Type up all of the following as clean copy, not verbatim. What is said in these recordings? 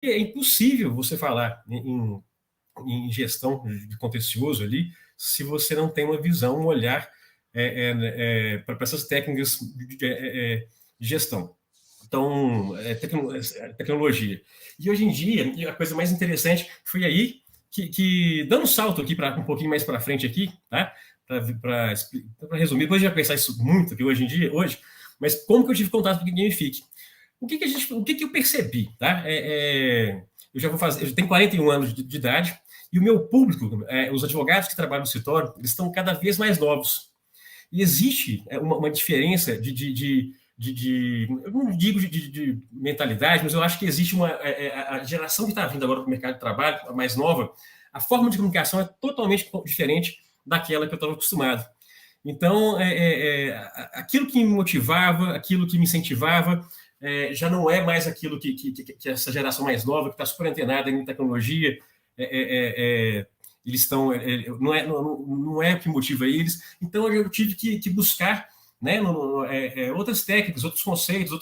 é impossível você falar em gestão de contencioso ali se você não tem uma visão, um olhar para essas técnicas de gestão. Então, tecnologia. E hoje em dia, a coisa mais interessante foi aí dando um salto aqui para um pouquinho mais para frente aqui, tá? Para resumir, depois a gente vai pensar isso muito aqui hoje, mas como que eu tive contato com o Gamifique? O que eu percebi, tá? Eu já vou fazer, eu tenho 41 anos de idade e o meu público, os advogados que trabalham no escritório, eles estão cada vez mais novos. E existe uma diferença eu não digo de mentalidade, mas eu acho que existe a geração que está vindo agora para o mercado de trabalho, a mais nova, a forma de comunicação é totalmente diferente daquela que eu estava acostumado. Então, aquilo que me motivava, aquilo que me incentivava, já não é mais aquilo que essa geração mais nova, que está super antenada em tecnologia, eles estão. Não é o que motiva eles. Então, eu tive que buscar, né, outras técnicas, outros conceitos,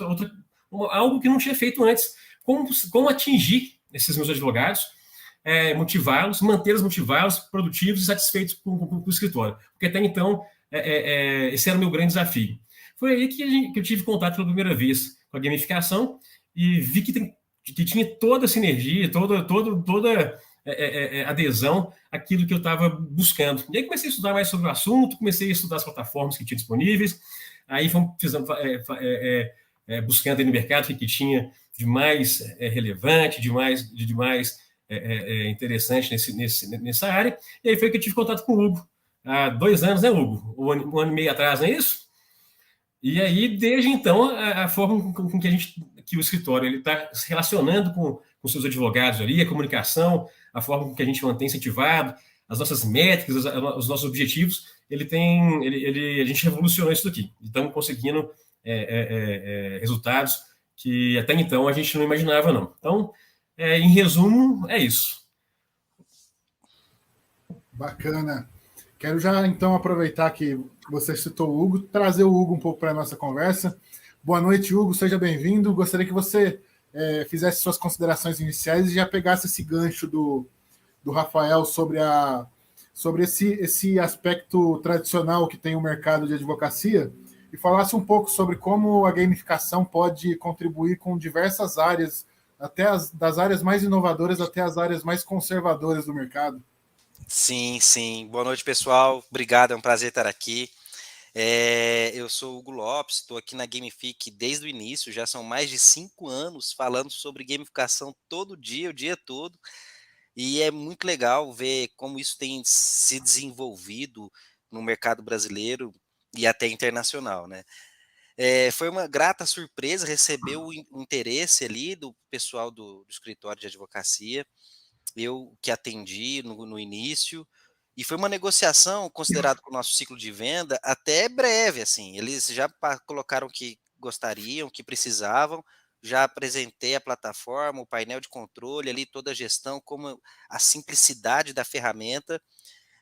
algo que não tinha feito antes. Como atingir esses meus advogados, motivá-los, mantê-los motivados, produtivos e satisfeitos com o escritório. Porque até então, esse era o meu grande desafio. Foi aí que eu tive contato pela primeira vez com a gamificação e vi que tinha toda a sinergia, toda adesão àquilo que eu estava buscando. E aí comecei a estudar mais sobre o assunto, comecei a estudar as plataformas que tinha disponíveis, aí fomos buscando aí no mercado o que tinha de mais relevante, de mais interessante nessa área, e aí foi que eu tive contato com o Hugo. Há 2 anos, né, Hugo? Um ano e meio atrás, não é isso? E aí, desde então, a forma com que o escritório ele está se relacionando com seus advogados ali, a comunicação, a forma com que a gente mantém incentivado, as nossas métricas, os nossos objetivos, a gente revolucionou isso aqui. Estamos conseguindo resultados que até então a gente não imaginava, não. Então, em resumo, é isso. Bacana. Quero já então aproveitar que você citou o Hugo, trazer o Hugo um pouco para a nossa conversa. Boa noite, Hugo, seja bem-vindo. Gostaria que você fizesse suas considerações iniciais e já pegasse esse gancho do Rafael sobre esse aspecto tradicional que tem o mercado de advocacia e falasse um pouco sobre como a gamificação pode contribuir com diversas áreas, das áreas mais inovadoras até as áreas mais conservadoras do mercado. Sim, sim. Boa noite, pessoal. Obrigado, é um prazer estar aqui. Eu sou o Hugo Lopes, estou aqui na Gamifique desde o início, já são mais de 5 anos falando sobre gamificação todo dia, o dia todo, e é muito legal ver como isso tem se desenvolvido no mercado brasileiro e até internacional, né? Foi uma grata surpresa receber o interesse ali do pessoal do escritório de advocacia, eu que atendi no início, e foi uma negociação considerada para o nosso ciclo de venda até breve, assim, eles já colocaram que gostariam, que precisavam, já apresentei a plataforma, o painel de controle ali, toda a gestão, como a simplicidade da ferramenta,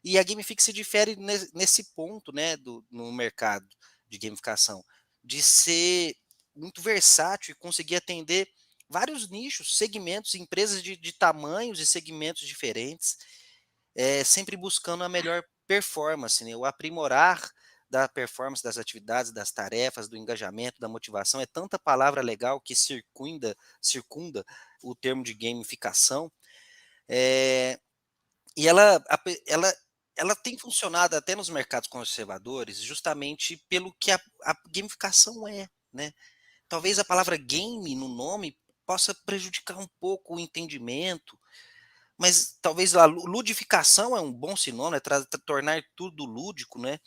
e a Gamifique se difere nesse ponto, né, no mercado de gamificação, de ser muito versátil e conseguir atender vários nichos, segmentos, empresas de tamanhos e segmentos diferentes, sempre buscando a melhor performance, né, o aprimorar da performance das atividades, das tarefas, do engajamento, da motivação, é tanta palavra legal que circunda o termo de gamificação, é, e ela tem funcionado até nos mercados conservadores, justamente pelo que a gamificação é, né? Talvez a palavra game no nome possa prejudicar um pouco o entendimento, mas talvez a ludificação é um bom sinônimo, tornar tudo lúdico, né?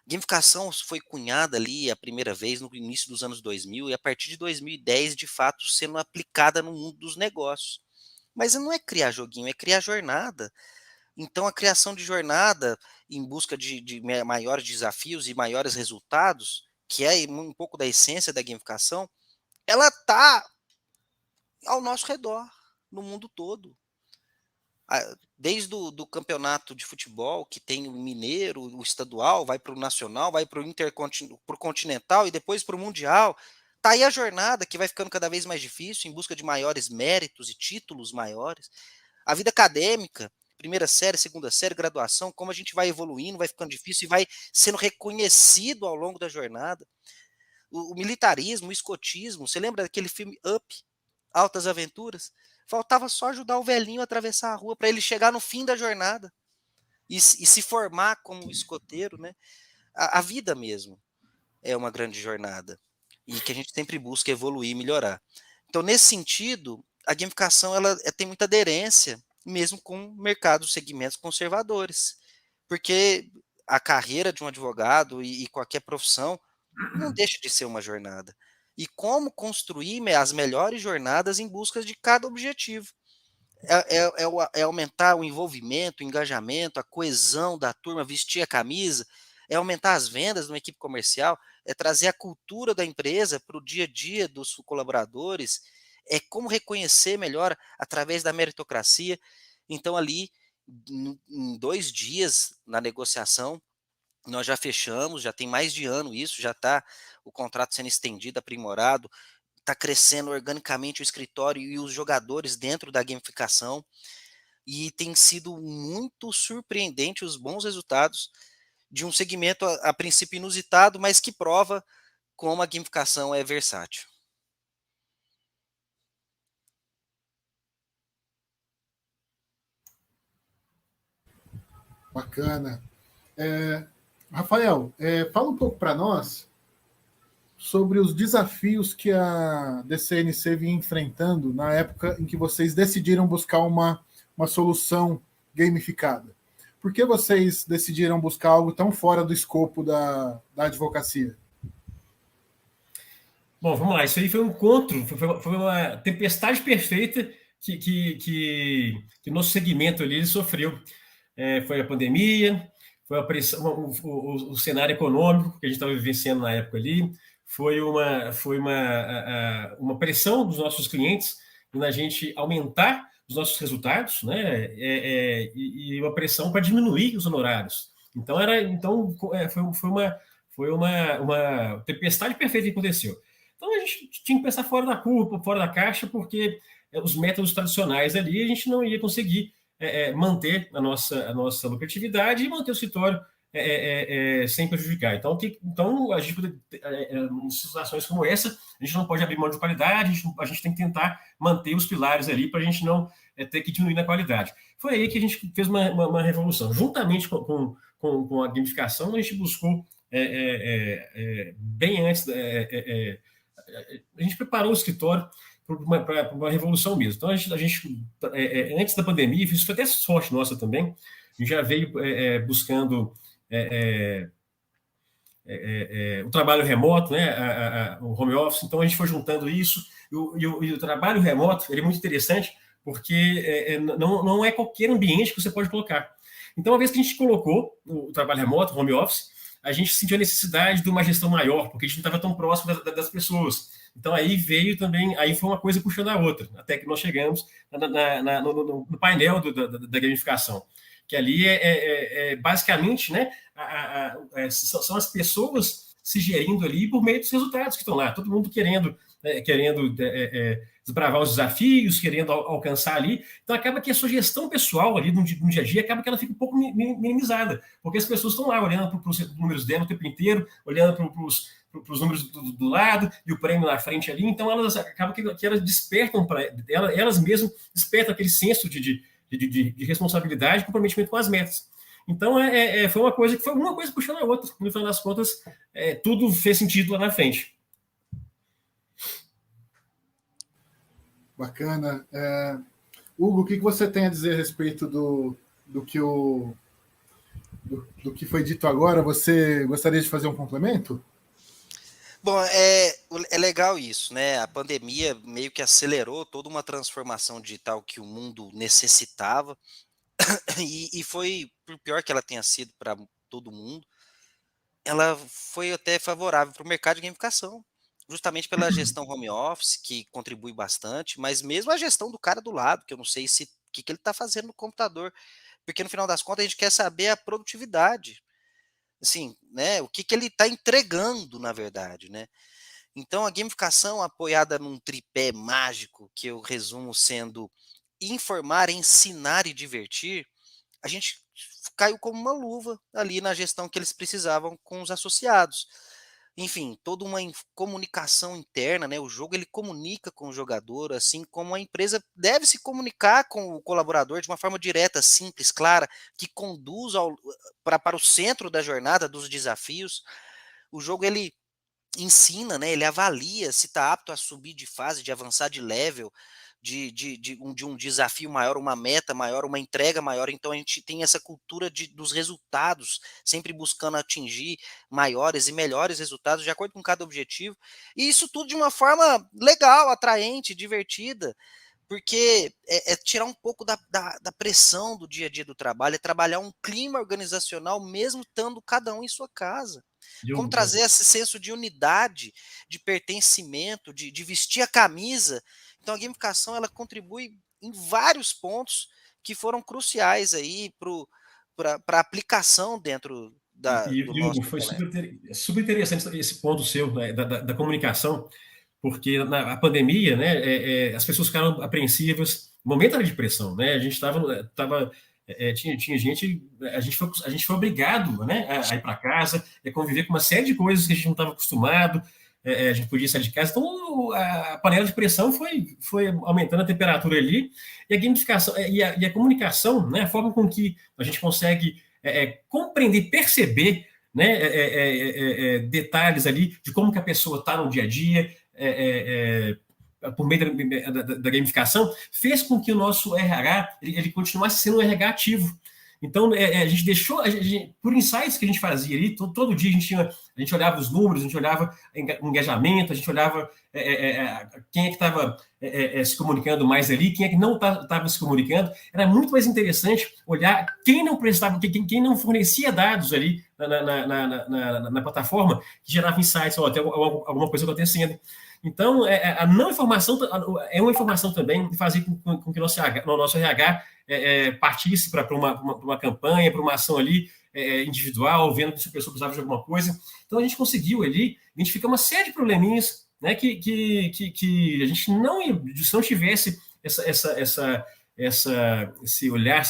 Gamificação foi cunhada ali a primeira vez no início dos anos 2000 e a partir de 2010, de fato, sendo aplicada no mundo dos negócios. Mas não é criar joguinho, é criar jornada. Então, a criação de jornada em busca de maiores desafios e maiores resultados, que é um pouco da essência da gamificação, ela está ao nosso redor, no mundo todo. Desde do campeonato de futebol, que tem o mineiro, o estadual, vai para o nacional, vai para o continental e depois para o mundial. Tá aí a jornada que vai ficando cada vez mais difícil, em busca de maiores méritos e títulos maiores. A vida acadêmica, primeira série, segunda série, graduação, como a gente vai evoluindo, vai ficando difícil e vai sendo reconhecido ao longo da jornada. O militarismo, o escotismo, você lembra daquele filme Up, Altas Aventuras? Faltava só ajudar o velhinho a atravessar a rua para ele chegar no fim da jornada e se formar como escoteiro, né? A vida mesmo é uma grande jornada e que a gente sempre busca evoluir e melhorar. Então, nesse sentido, a gamificação ela tem muita aderência, mesmo com mercados, segmentos conservadores, porque a carreira de um advogado e qualquer profissão não deixa de ser uma jornada. E como construir as melhores jornadas em busca de cada objetivo. É aumentar o envolvimento, o engajamento, a coesão da turma, vestir a camisa, é aumentar as vendas numa equipe comercial, é trazer a cultura da empresa para o dia a dia dos colaboradores, é como reconhecer melhor através da meritocracia. Então, ali, em 2 dias na negociação, nós já fechamos, já tem mais de ano isso, já está o contrato sendo estendido, aprimorado, está crescendo organicamente o escritório e os jogadores dentro da gamificação, e tem sido muito surpreendente os bons resultados de um segmento a princípio inusitado, mas que prova como a gamificação é versátil. Bacana. Rafael, fala um pouco para nós sobre os desafios que a DCNC vinha enfrentando na época em que vocês decidiram buscar uma solução gamificada. Por que vocês decidiram buscar algo tão fora do escopo da advocacia? Bom, vamos lá. Isso aí foi um encontro, foi uma tempestade perfeita que nosso segmento ali sofreu. Foi a pandemia, foi a pressão, o cenário econômico que a gente estava vivenciando na época ali, foi uma pressão dos nossos clientes na gente aumentar os nossos resultados, né? E uma pressão para diminuir os honorários. Foi uma tempestade perfeita que aconteceu. Então a gente tinha que pensar fora da curva, fora da caixa, porque os métodos tradicionais ali a gente não ia conseguir manter a nossa lucratividade e manter o escritório sem prejudicar. Então a gente, em situações como essa, a gente não pode abrir mão de qualidade, a gente tem que tentar manter os pilares ali para a gente não ter que diminuir na qualidade. Foi aí que a gente fez uma revolução. Juntamente com a gamificação, a gente buscou bem antes, a gente preparou o escritório para uma revolução mesmo. Então, antes da pandemia, isso foi até sorte nossa também, a gente já veio buscando o trabalho remoto, né, o home office, então a gente foi juntando isso, e o trabalho remoto ele é muito interessante, porque não é qualquer ambiente que você pode colocar. Então, uma vez que a gente colocou o trabalho remoto, o home office, a gente sentiu a necessidade de uma gestão maior, porque a gente não estava tão próximo das pessoas. Então aí veio também, aí foi uma coisa puxando a outra, até que nós chegamos no painel da gamificação, que ali basicamente, né, são as pessoas se gerindo ali por meio dos resultados que estão lá, todo mundo querendo desbravar os desafios, querendo alcançar ali. Então acaba que a sua gestão pessoal ali no dia a dia acaba que ela fica um pouco minimizada, porque as pessoas estão lá olhando para os números dela o tempo inteiro, olhando para os números do lado e o prêmio na frente ali. Então elas acabam que elas despertam elas mesmas despertam aquele senso de responsabilidade e comprometimento com as metas. Então foi uma coisa puxando a outra. No final das contas, tudo fez sentido lá na frente. Bacana. Hugo, o que você tem a dizer a respeito do que foi dito agora? Você gostaria de fazer um complemento? Bom, é legal isso, né? A pandemia meio que acelerou toda uma transformação digital que o mundo necessitava, e foi, por pior que ela tenha sido para todo mundo, ela foi até favorável para o mercado de gamificação, justamente pela gestão home office, que contribui bastante, mas mesmo a gestão do cara do lado, que eu não sei o que ele está fazendo no computador, porque no final das contas a gente quer saber a produtividade, assim, né? O que ele está entregando, na verdade, né? Então, a gamificação apoiada num tripé mágico, que eu resumo sendo informar, ensinar e divertir, a gente caiu como uma luva ali na gestão que eles precisavam com os associados. Enfim, toda uma comunicação interna, né? O jogo ele comunica com o jogador, assim como a empresa deve se comunicar com o colaborador de uma forma direta, simples, clara, que conduz para o centro da jornada, dos desafios. O jogo ele ensina, né, ele avalia se está apto a subir de fase, de avançar de level, de um desafio maior, uma meta maior, uma entrega maior. Então a gente tem essa cultura dos resultados, sempre buscando atingir maiores e melhores resultados de acordo com cada objetivo. E isso tudo de uma forma legal, atraente, divertida, porque é tirar um pouco da pressão do dia a dia do trabalho, é trabalhar um clima organizacional mesmo estando cada um em sua casa. Como Diogo, trazer esse senso de unidade, de pertencimento, de vestir a camisa. Então a gamificação ela contribui em vários pontos que foram cruciais aí para a aplicação dentro do nosso Hugo, foi intelecto. super interessante esse ponto seu, né, da comunicação, porque na a pandemia, né, as pessoas ficaram apreensivas, o momento era de pressão, né, a gente tinha gente, a gente foi obrigado, né, a ir para casa, a conviver com uma série de coisas que a gente não estava acostumado, a gente podia sair de casa, então a panela de pressão foi aumentando a temperatura ali, e a gamificação, e a comunicação, né, a forma com que a gente consegue compreender, perceber, né, detalhes ali de como que a pessoa está no dia a dia, por meio da gamificação, fez com que o nosso RH ele continuasse sendo um RH ativo. Então, a gente deixou, por insights que a gente fazia ali, todo dia a gente olhava os números, a gente olhava engajamento, a gente olhava quem é que estava se comunicando mais ali, quem é que não estava se comunicando. Era muito mais interessante olhar quem não prestava, quem não fornecia dados ali na plataforma, que gerava insights, tem alguma coisa acontecendo. Então, a não informação é uma informação também de fazer com que o nosso RH partisse para uma campanha, para uma ação ali individual, vendo se a pessoa precisava de alguma coisa. Então, a gente conseguiu ali identificar uma série de probleminhas, né, que a gente se não tivesse esse olhar,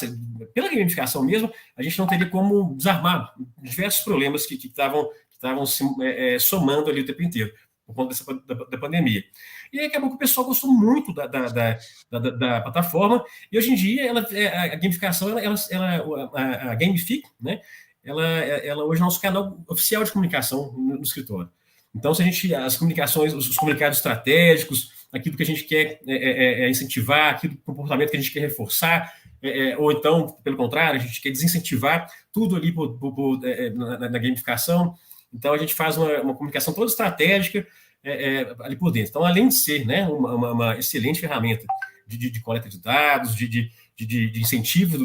pela gamificação mesmo, a gente não teria como desarmar diversos problemas que estavam se somando ali o tempo inteiro por conta da pandemia. E aí acabou que o pessoal gostou muito da plataforma, e hoje em dia a gamificação, a Gamific, né, ela hoje é nosso canal oficial de comunicação no escritório. Então, se a gente, as comunicações, os comunicados estratégicos, aquilo que a gente quer incentivar, aquilo comportamento que a gente quer reforçar, ou então, pelo contrário, a gente quer desincentivar, tudo ali na gamificação. Então, a gente faz uma comunicação toda estratégica ali por dentro. Então, além de ser, né, uma excelente ferramenta de coleta de dados, de incentivo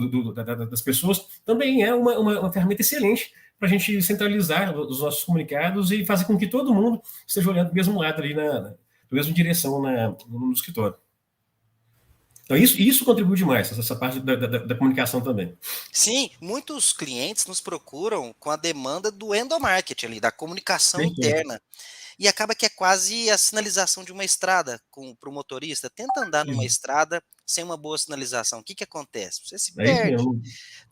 das pessoas, também é uma ferramenta excelente para a gente centralizar os nossos comunicados e fazer com que todo mundo esteja olhando para o mesmo lado ali, na mesma direção no escritório. Então, isso contribui demais, essa parte da comunicação também. Sim, muitos clientes nos procuram com a demanda do endomarketing ali, da comunicação Perfeito. interna. E acaba que é quase a sinalização de uma estrada para o motorista. Tenta andar numa estrada sem uma boa sinalização. O que, que acontece? Você se É isso perde. mesmo.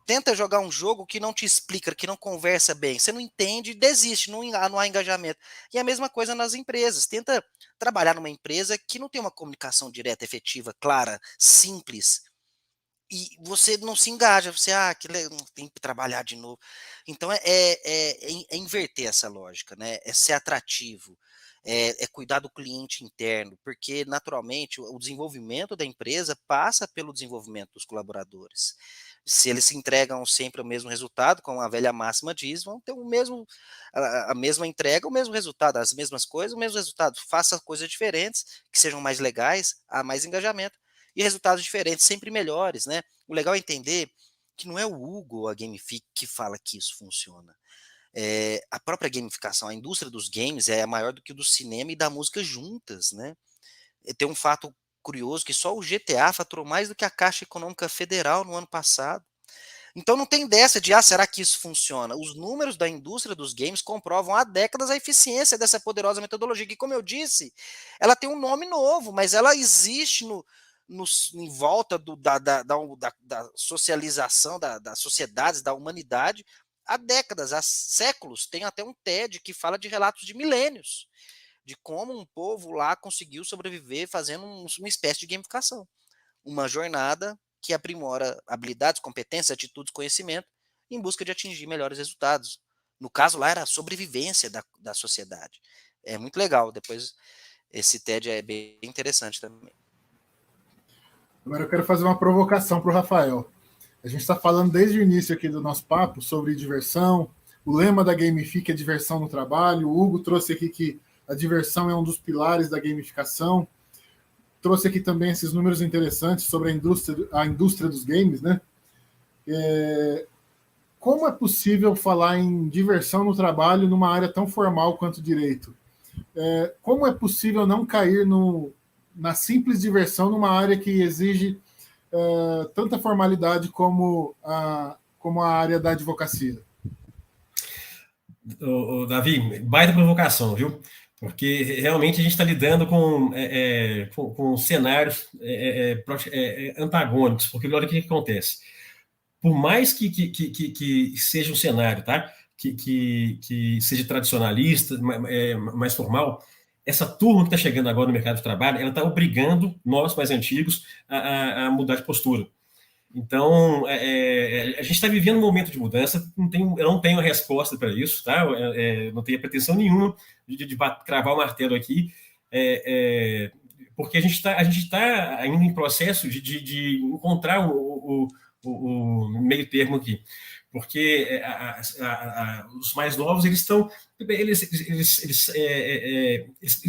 Tenta jogar um jogo que não te explica, que não conversa bem. Você não entende, desiste, não há engajamento. E a mesma coisa nas empresas. Tenta trabalhar numa empresa que não tem uma comunicação direta, efetiva, clara, simples. E você não se engaja, você, tem que trabalhar de novo. Então é inverter essa lógica, né? É ser atrativo, é cuidar do cliente interno, porque naturalmente o desenvolvimento da empresa passa pelo desenvolvimento dos colaboradores. Se eles se entregam sempre o mesmo resultado, como a velha máxima diz, vão ter a mesma entrega, o mesmo resultado, as mesmas coisas, o mesmo resultado. Faça coisas diferentes, que sejam mais legais, há mais engajamento e resultados diferentes, sempre melhores, né? O legal é entender que não é o Hugo ou a Gamific que fala que isso funciona. A própria gamificação, a indústria dos games é maior do que o do cinema e da música juntas, né? Tem um fato curioso que só o GTA faturou mais do que a Caixa Econômica Federal no ano passado. Então não tem dessa de, será que isso funciona? Os números da indústria dos games comprovam há décadas a eficiência dessa poderosa metodologia, que, como eu disse, ela tem um nome novo, mas ela existe em volta da socialização das sociedades, da humanidade, há décadas, há séculos. Tem até um TED que fala de relatos de milênios, de como um povo lá conseguiu sobreviver fazendo uma espécie de gamificação. Uma jornada que aprimora habilidades, competências, atitudes, conhecimento, em busca de atingir melhores resultados. No caso lá era a sobrevivência da sociedade. É muito legal. Depois, esse TED é bem interessante também. Agora eu quero fazer uma provocação para o Rafael. A gente está falando desde o início aqui do nosso papo sobre diversão. O lema da Gamifique é diversão no trabalho. O Hugo trouxe aqui que a diversão é um dos pilares da gamificação. Trouxe aqui também esses números interessantes sobre a indústria dos games, né? Como é possível falar em diversão no trabalho numa área tão formal quanto direito? Como é possível não cair na simples diversão numa área que exige tanta formalidade como a área da advocacia? Davi, baita provocação, viu? Porque realmente a gente está lidando com cenários antagônicos, porque olha o que acontece. Por mais que seja um cenário, tá? Que seja tradicionalista, mais formal, essa turma que está chegando agora no mercado de trabalho, ela está obrigando nós, mais antigos, a mudar de postura. Então, a gente está vivendo um momento de mudança, eu não tenho resposta para isso, tá? Não tenho pretensão nenhuma de cravar o martelo aqui, porque a gente tá ainda em processo de encontrar o meio termo aqui. Porque os mais novos, eles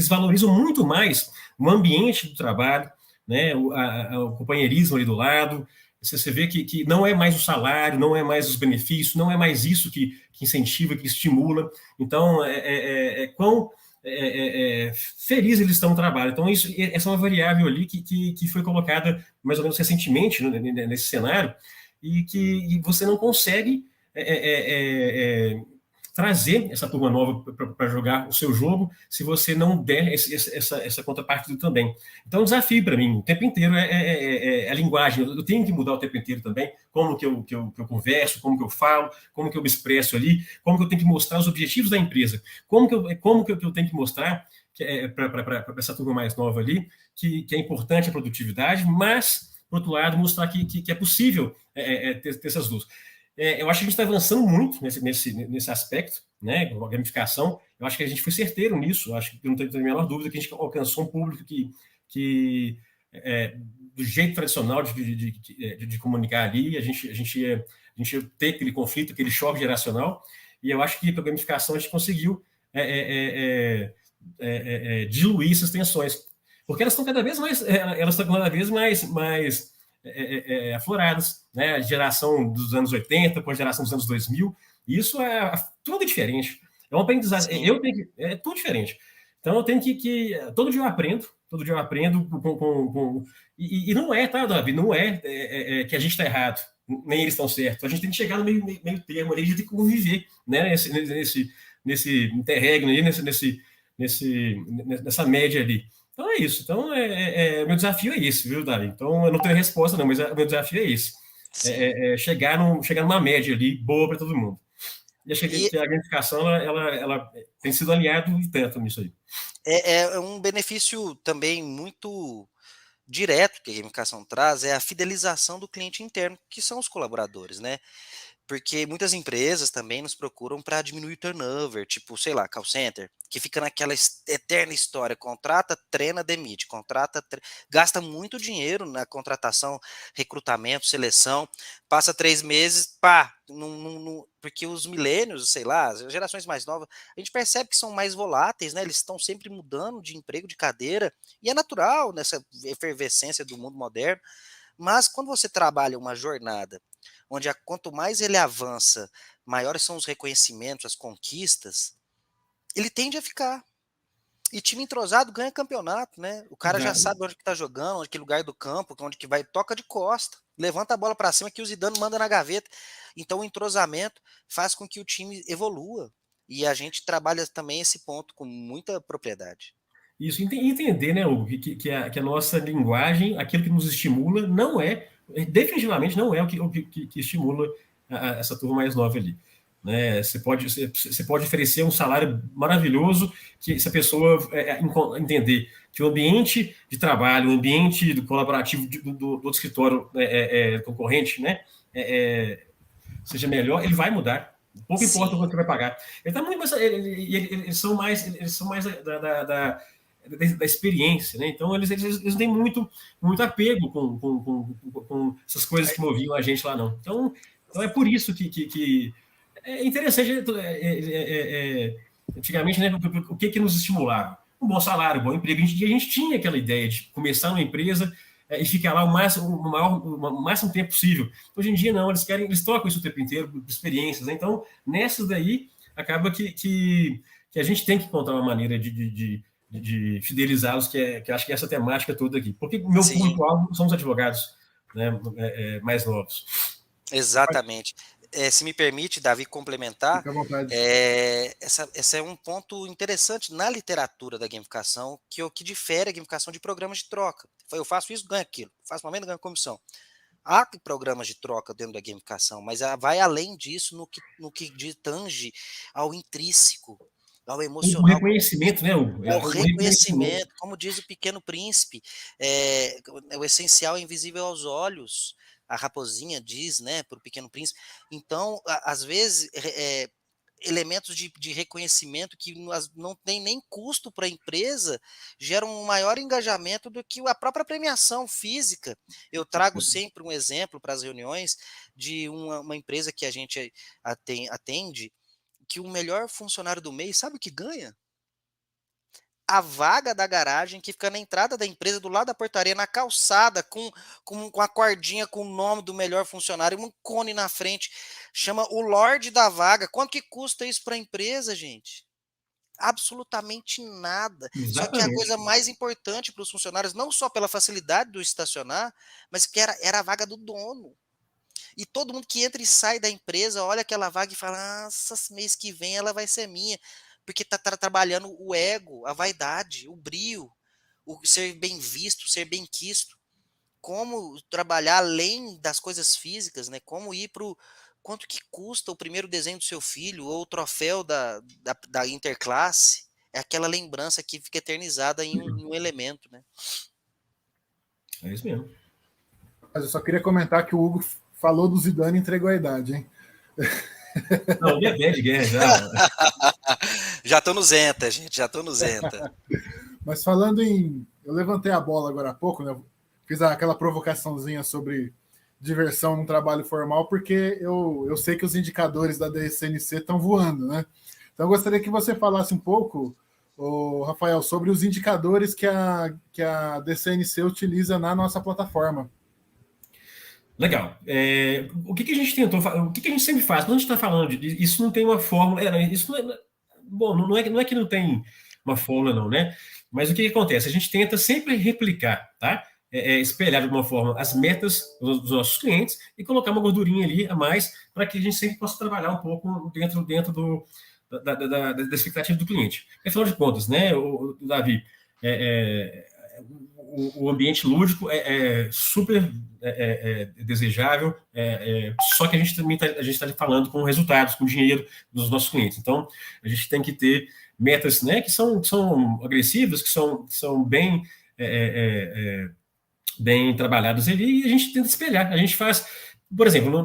valorizam muito mais o ambiente do trabalho, né? O companheirismo ali do lado. Você vê que não é mais o salário, não é mais os benefícios, não é mais isso que incentiva, que estimula. Então, quão felizes eles estão no trabalho. Então, essa é uma variável ali que foi colocada mais ou menos recentemente nesse cenário e que você não consegue trazer essa turma nova para jogar o seu jogo se você não der essa contrapartida também. Então, o desafio para mim o tempo inteiro é a linguagem. Eu tenho que mudar o tempo inteiro também, como que eu converso, como que eu falo, como que eu me expresso ali, como que eu tenho que mostrar os objetivos da empresa, como que eu tenho que mostrar para essa turma mais nova ali que é importante a produtividade, mas, por outro lado, mostrar que é possível ter essas duas. Eu acho que a gente está avançando muito nesse aspecto, né, com a gamificação. Eu acho que a gente foi certeiro nisso. Eu acho que não tenho a menor dúvida que a gente alcançou um público que do jeito tradicional de comunicar ali, a gente ia ter aquele conflito, aquele choque geracional. E eu acho que com a gamificação a gente conseguiu diluir essas tensões, porque elas estão cada vez mais afloradas, né? A geração dos anos 80 com a geração dos anos 2000, isso tudo diferente. É um aprendizado, é tudo diferente. Então eu tenho todo dia eu aprendo e não tá, Davi, não que a gente está errado, nem eles estão certos. A gente tem que chegar no meio termo ali, a gente tem que conviver, né? Nesse interregno aí, nessa média ali. Então é isso. Então, meu desafio é esse, viu, Davi? Então, eu não tenho resposta, não, mas meu desafio é esse. Chegar numa média ali, boa para todo mundo. E achei que a gamificação, ela tem sido aliado e tanto nisso aí. É um benefício também muito direto que a gamificação traz, é a fidelização do cliente interno, que são os colaboradores, né? Porque muitas empresas também nos procuram para diminuir o turnover, tipo, sei lá, call center, que fica naquela eterna história, contrata, treina, demite, gasta muito dinheiro na contratação, recrutamento, seleção, passa 3 meses, pá, porque os milênios, sei lá, as gerações mais novas, a gente percebe que são mais voláteis, né? Eles estão sempre mudando de emprego, de cadeira, e é natural nessa efervescência do mundo moderno, mas quando você trabalha uma jornada onde quanto mais ele avança, maiores são os reconhecimentos, as conquistas, ele tende a ficar. E time entrosado ganha campeonato, né? O cara já sabe onde que tá jogando, onde que lugar do campo, onde que vai, toca de costa, levanta a bola para cima que o Zidane manda na gaveta. Então o entrosamento faz com que o time evolua. E a gente trabalha também esse ponto com muita propriedade. Isso, entender, né, Hugo, que a nossa linguagem, aquilo que nos estimula, definitivamente não é o que estimula essa turma mais nova ali. Né? Você pode oferecer um salário maravilhoso, que se a pessoa entender que o ambiente de trabalho, o ambiente colaborativo do outro escritório concorrente, né, seja melhor, ele vai mudar. Pouco importa o quanto você vai pagar. Ele tá muito mais, eles são mais da experiência, né? Então eles têm muito apego com essas coisas que moviam a gente lá, não. Então é por isso que é interessante. Antigamente, né, o que nos estimulava? Um bom salário, um bom emprego. A gente tinha aquela ideia de começar numa empresa e ficar lá o máximo tempo possível. Hoje em dia, não, eles trocam isso o tempo inteiro, por experiências, né? Então, nessas daí, acaba que a gente tem que encontrar uma maneira de fidelizá-los, que acho que é essa temática toda aqui. Porque o meu público-alvo são os advogados, né, mais novos. Exatamente. Se me permite, Davi, complementar, Fica à vontade. esse é um ponto interessante na literatura da gamificação, que difere a gamificação de programas de troca. Eu faço isso, ganho aquilo. Faço uma venda, ganho comissão. Há programas de troca dentro da gamificação, mas vai além disso no que tange ao intrínseco, ao emocional. O reconhecimento, né, Hugo? O reconhecimento, como diz o Pequeno Príncipe, o essencial é invisível aos olhos. A raposinha diz, né, para o Pequeno Príncipe. Então, às vezes, elementos de reconhecimento que não tem nem custo para a empresa geram um maior engajamento do que a própria premiação física. Eu trago sempre um exemplo para as reuniões de uma empresa que a gente atende, que o melhor funcionário do mês, sabe o que ganha? A vaga da garagem que fica na entrada da empresa, do lado da portaria, na calçada, com a cordinha com o nome do melhor funcionário, um cone na frente, chama o Lorde da vaga. Quanto que custa isso para a empresa, gente? Absolutamente nada. Exatamente. Só que a coisa mais importante para os funcionários, não só pela facilidade do estacionar, mas que era a vaga do dono. E todo mundo que entra e sai da empresa olha aquela vaga e fala: nossa, mês que vem ela vai ser minha. Porque está trabalhando o ego, a vaidade, o brio, o ser bem visto, ser bem quisto. Como trabalhar além das coisas físicas, né? Como ir para o quanto que custa o primeiro desenho do seu filho, ou o troféu da interclasse. É aquela lembrança que fica eternizada em um elemento, né? É isso mesmo. Mas eu só queria comentar que o Hugo falou do Zidane e entregou a idade, hein? Não, ele é velho de guerra já. Já tô no Zenta, gente, já tô no Zenta. Mas falando em... Eu levantei a bola agora há pouco, né? Fiz aquela provocaçãozinha sobre diversão no trabalho formal, porque eu sei que os indicadores da DCNC estão voando, né? Então eu gostaria que você falasse um pouco, Rafael, sobre os indicadores que a DCNC utiliza na nossa plataforma. Legal. O que a gente tentou, o que a gente sempre faz? Quando a gente está falando de isso, não tem uma fórmula. Isso não é, bom, não é que não tem uma fórmula, não, né? Mas o que acontece? A gente tenta sempre replicar, tá? Espelhar de alguma forma as metas dos nossos clientes e colocar uma gordurinha ali a mais para que a gente sempre possa trabalhar um pouco dentro da expectativa do cliente. Afinal de contas, né, Davi, o ambiente lúdico é super desejável, só que a gente também está falando com resultados, com dinheiro dos nossos clientes. Então, a gente tem que ter metas, né, que são agressivas, que são bem trabalhadas ali, e a gente tenta espelhar. A gente faz, por exemplo, no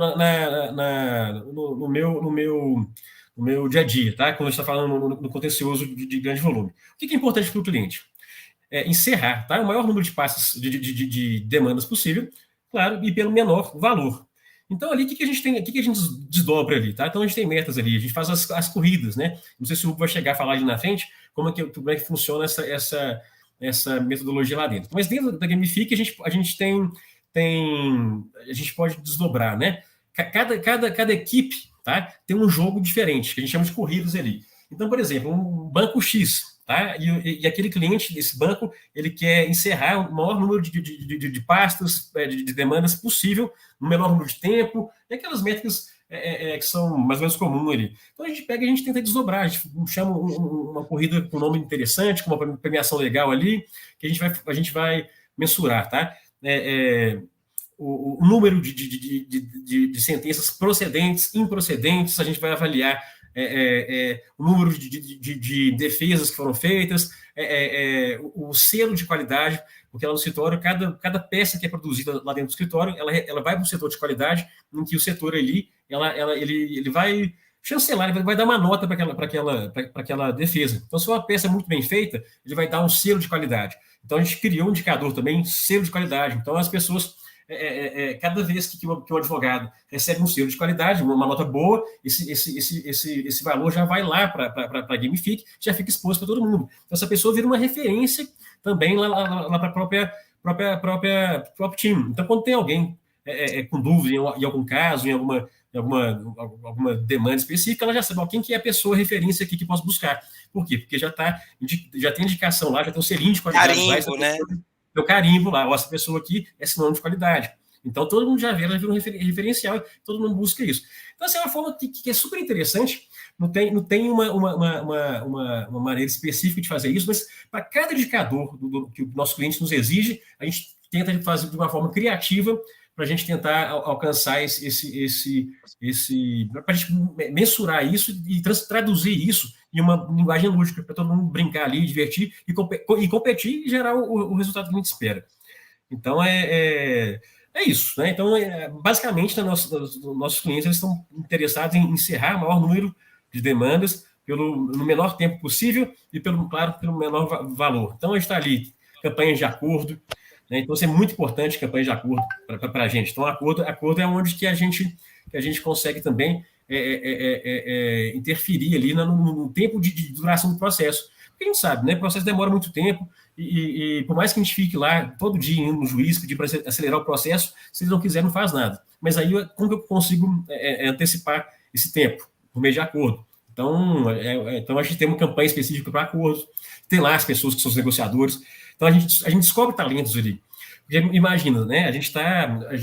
meu dia a dia, tá? Quando a gente está falando no contencioso de grande volume. O que é importante para o cliente? Encerrar, tá? O maior número de passos de demandas possível, claro, e pelo menor valor. Então, ali, o que a gente tem, o que a gente desdobra ali, tá? Então, a gente tem metas ali, a gente faz as corridas, né? Não sei se o Hugo vai chegar a falar ali na frente como é que funciona essa metodologia lá dentro. Mas dentro da Gamifique, a gente pode desdobrar, né? Cada equipe, tá? Tem um jogo diferente, que a gente chama de corridas ali. Então, por exemplo, um banco X, tá? E aquele cliente desse banco, ele quer encerrar o maior número de pastas, de demandas possível, no menor número de tempo, e aquelas métricas que são mais ou menos comuns ali. Então a gente pega e a gente tenta desdobrar, a gente chama uma corrida com um nome interessante, com uma premiação legal ali, que a gente vai mensurar, tá? O número de sentenças procedentes, improcedentes, a gente vai avaliar o número de defesas que foram feitas, o selo de qualidade, porque lá no escritório, cada peça que é produzida lá dentro do escritório, ela vai para o setor de qualidade, em que o setor ali, ele vai chancelar, ele vai dar uma nota para aquela defesa. Então, se uma peça é muito bem feita, ele vai dar um selo de qualidade. Então, a gente criou um indicador também, selo de qualidade. Então, as pessoas cada vez que o advogado recebe um selo de qualidade, uma nota boa, esse valor já vai lá para a Gamifique, já fica exposto para todo mundo. Então, essa pessoa vira uma referência também lá para a próprio time. Então, quando tem alguém com dúvida em algum caso, em alguma demanda específica, ela já sabe quem que é a pessoa referência aqui que posso buscar. Por quê? Porque já tem indicação lá, já tem um selinho de qualidade carimbo, lá, né? Meu carimbo lá, essa pessoa aqui é sinônimo de qualidade. Então, todo mundo já vira um referencial, todo mundo busca isso. Então, essa é uma forma que é super interessante, não tem uma maneira específica de fazer isso, mas para cada indicador que o nosso cliente nos exige, a gente tenta fazer de uma forma criativa para a gente tentar alcançar para a gente mensurar isso e traduzir isso em uma linguagem lúdica, para todo mundo brincar ali, divertir e competir e gerar o resultado que a gente espera. Então, é isso, né? Então, basicamente, nossos clientes eles estão interessados em encerrar o maior número de demandas no menor tempo possível e, claro, pelo menor valor. Então, a gente está ali, campanhas de acordo, né? Então, isso é muito importante, campanha de acordo para a gente. Então, acordo é onde que a gente consegue também interferir ali no tempo de duração do processo. Porque a gente sabe, né? O processo demora muito tempo e por mais que a gente fique lá todo dia indo no juiz pedir para acelerar o processo, se eles não quiserem, não faz nada. Mas aí, como que eu consigo antecipar esse tempo? Por meio de acordo. Então, a gente tem uma campanha específica para acordos, tem lá as pessoas que são os negociadores. Então, a gente descobre talentos ali. Porque, imagina, né? A gente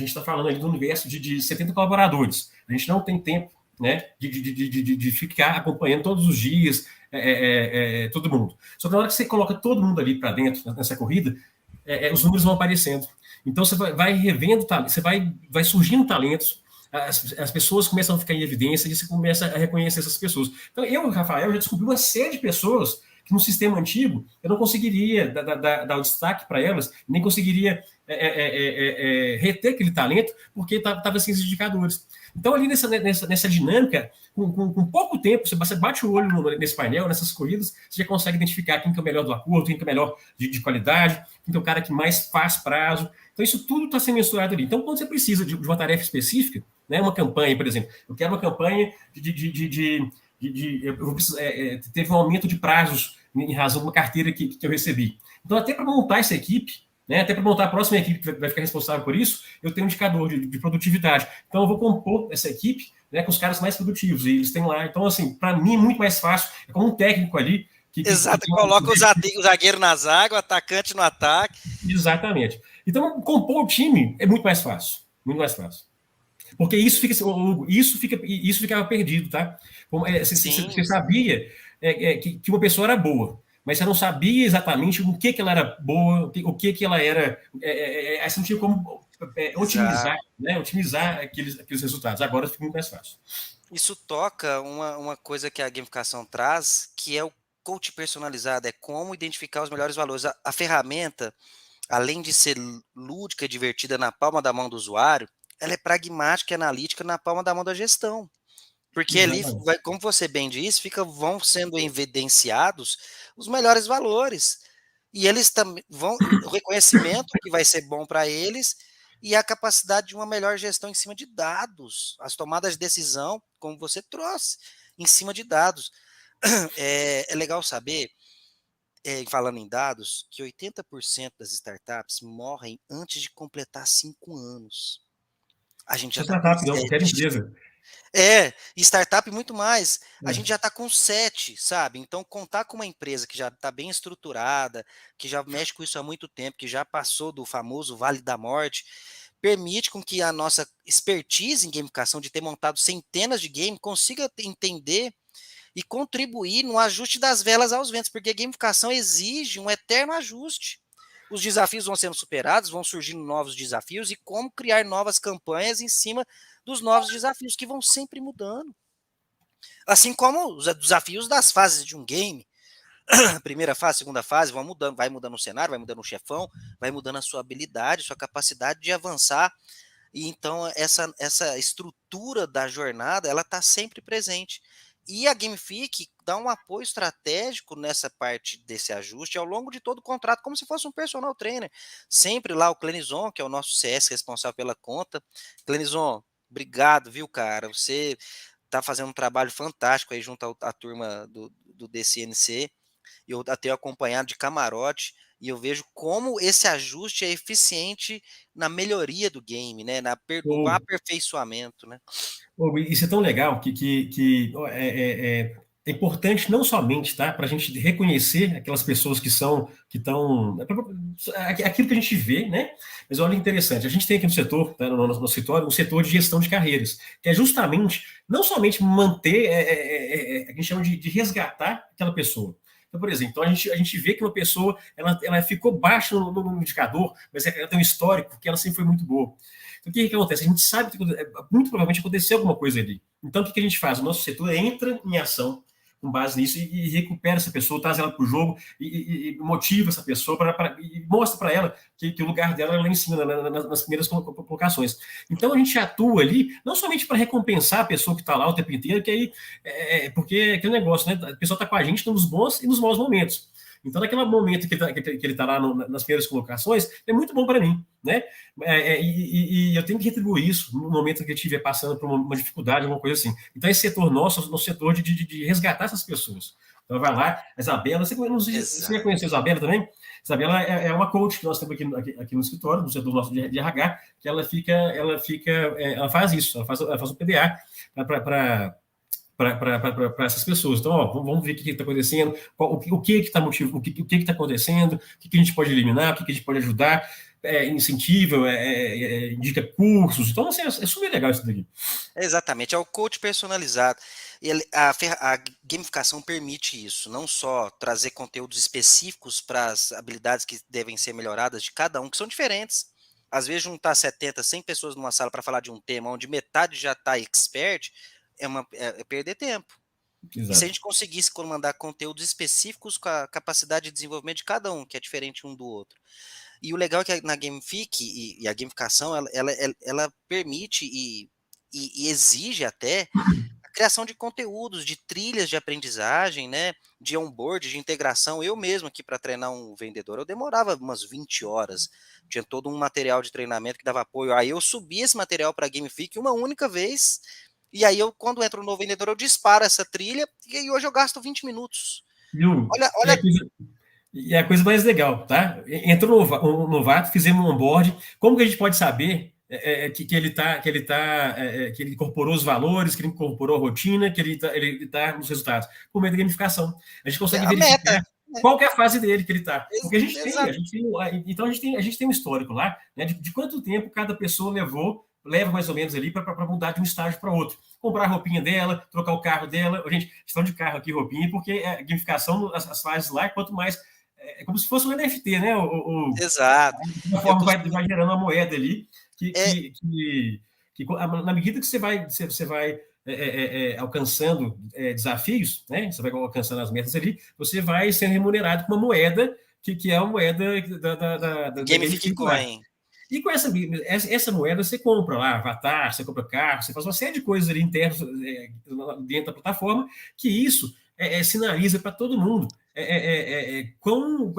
está falando ali do universo de 70 colaboradores. A gente não tem tempo, né, de ficar acompanhando todos os dias todo mundo. Só que na hora que você coloca todo mundo ali para dentro nessa corrida, os números vão aparecendo. Então, você vai revendo, você vai surgindo talentos, as pessoas começam a ficar em evidência e você começa a reconhecer essas pessoas. Então, Rafael, já descobri uma série de pessoas que no sistema antigo eu não conseguiria dar o destaque para elas, nem conseguiria reter aquele talento, porque estava sem os indicadores. Então, ali nessa dinâmica, com pouco tempo, você bate o olho nesse painel, nessas corridas, você já consegue identificar quem que é o melhor do acordo, quem que é o melhor de qualidade, quem que é o cara que mais faz prazo. Então, isso tudo está sendo mensurado ali. Então, quando você precisa de uma tarefa específica, né, uma campanha, por exemplo, eu quero uma campanha teve um aumento de prazos em razão de uma carteira que eu recebi. Então, até para montar essa equipe, né, até para montar a próxima equipe que vai ficar responsável por isso, eu tenho um indicador de produtividade. Então, eu vou compor essa equipe, né, com os caras mais produtivos, e eles têm lá. Então, assim, para mim é muito mais fácil, é como um técnico ali. Exato, coloca o zagueiro na zaga, o atacante no ataque. Exatamente. Então, compor o time é muito mais fácil. Muito mais fácil. Porque isso ficava perdido, tá? Você sabia que uma pessoa era boa, mas você não sabia exatamente o que ela era boa, o que ela era. Você não tinha como otimizar, né? Otimizar aqueles resultados. Agora fica muito mais fácil. Isso toca uma coisa que a gamificação traz, que é o coach personalizado, é como identificar os melhores valores. A ferramenta, além de ser lúdica e divertida na palma da mão do usuário, ela é pragmática e analítica na palma da mão da gestão. Porque ali, como você bem disse, vão sendo evidenciados os melhores valores. E eles também o reconhecimento que vai ser bom para eles e a capacidade de uma melhor gestão em cima de dados. As tomadas de decisão, como você trouxe, em cima de dados. É legal saber, falando em dados, que 80% das startups morrem antes de completar 5 anos. A gente já está com qualquer empresa. E startup muito mais. A gente já está com 7, sabe? Então, contar com uma empresa que já está bem estruturada, que já mexe com isso há muito tempo, que já passou do famoso Vale da Morte, permite com que a nossa expertise em gamificação, de ter montado centenas de games, consiga entender e contribuir no ajuste das velas aos ventos, porque a gamificação exige um eterno ajuste. Os desafios vão sendo superados, vão surgindo novos desafios e como criar novas campanhas em cima dos novos desafios que vão sempre mudando. Assim como os desafios das fases de um game. A primeira fase, segunda fase, vão mudando, vai mudando o cenário, vai mudando o chefão, vai mudando a sua habilidade, sua capacidade de avançar. E então essa estrutura da jornada, ela está sempre presente. E a Gamific dá um apoio estratégico nessa parte desse ajuste ao longo de todo o contrato, como se fosse um personal trainer. Sempre lá o Clenison, que é o nosso CS responsável pela conta. Clenison, obrigado, viu, cara? Você está fazendo um trabalho fantástico aí junto à turma do DCNC. Eu até acompanhado de camarote, e eu vejo como esse ajuste é eficiente na melhoria do game, né? No aperfeiçoamento, né? Isso é tão legal que é importante não somente, tá, para a gente reconhecer aquelas pessoas que estão aquilo que a gente vê, né? Mas olha, interessante, a gente tem aqui no setor, tá, no escritório, um setor de gestão de carreiras, que é justamente não somente manter, a gente chama de resgatar aquela pessoa. Então, por exemplo, então a gente vê que uma pessoa ela ficou baixa no indicador, mas ela tem um histórico que ela sempre foi muito boa. Então, o que acontece? A gente sabe que muito provavelmente aconteceu alguma coisa ali. Então, o que a gente faz? O nosso setor entra em ação com base nisso e recupera essa pessoa, traz ela para o jogo e motiva essa pessoa e mostra para ela que o lugar dela é lá em cima, nas primeiras colocações. Então, a gente atua ali, não somente para recompensar a pessoa que está lá o tempo inteiro, que aí, porque é aquele negócio, né? A pessoa está com a gente nos bons e nos maus momentos. Então, naquele momento que ele está lá nas primeiras colocações, é muito bom para mim, né? E eu tenho que retribuir isso no momento que eu estiver passando por uma dificuldade, alguma coisa assim. Então, esse setor nosso é o setor de resgatar essas pessoas. Então, vai lá, a Isabela, você já conheceu a Isabela também? Isabela é uma coach que nós temos aqui no escritório, no setor nosso de RH, que ela faz isso, ela faz o PDA para essas pessoas. Então, ó, vamos ver o que está acontecendo, o que está motivando, o que está acontecendo, o que a gente pode eliminar, o que a gente pode ajudar, incentiva, indica cursos. Então, assim, é super legal isso daqui. Exatamente, é o coach personalizado. A gamificação permite isso, não só trazer conteúdos específicos para as habilidades que devem ser melhoradas de cada um, que são diferentes. Às vezes, juntar 70, 100 pessoas numa sala para falar de um tema onde metade já está expert, é perder tempo. Exato. E se a gente conseguisse mandar conteúdos específicos com a capacidade de desenvolvimento de cada um, que é diferente um do outro. E o legal é que na Gamific e a gamificação, ela permite e exige até a criação de conteúdos, de trilhas de aprendizagem, né, de onboard, de integração. Eu mesmo aqui para treinar um vendedor, eu demorava umas 20 horas. Tinha todo um material de treinamento que dava apoio. Aí eu subi esse material para a Gamific uma única vez. E aí, quando entra um novo vendedor, eu disparo essa trilha e hoje eu gasto 20 minutos. Olha. E é a coisa mais legal, tá? Entrou um novato, fizemos um onboard. Como que a gente pode saber que ele incorporou os valores, que ele incorporou a rotina, que ele tá nos resultados? Por meio da gamificação. A gente consegue verificar qual que é a fase dele que ele está. Porque a gente tem um histórico lá, né, de quanto tempo cada pessoa leva mais ou menos ali para mudar de um estágio para outro. Comprar a roupinha dela, trocar o carro dela. Gente, estão de carro aqui, roupinha, porque a gamificação, as fases lá, quanto mais. É como se fosse um NFT, né? Exato. De uma forma vai gerando uma moeda ali, na medida que você vai alcançando desafios, né? Você vai alcançando as metas ali, você vai sendo remunerado com uma moeda que é a moeda da Gamific Coin. E com essa moeda você compra lá avatar, você compra carro, você faz uma série de coisas ali internas dentro da plataforma, que isso sinaliza para todo mundo quão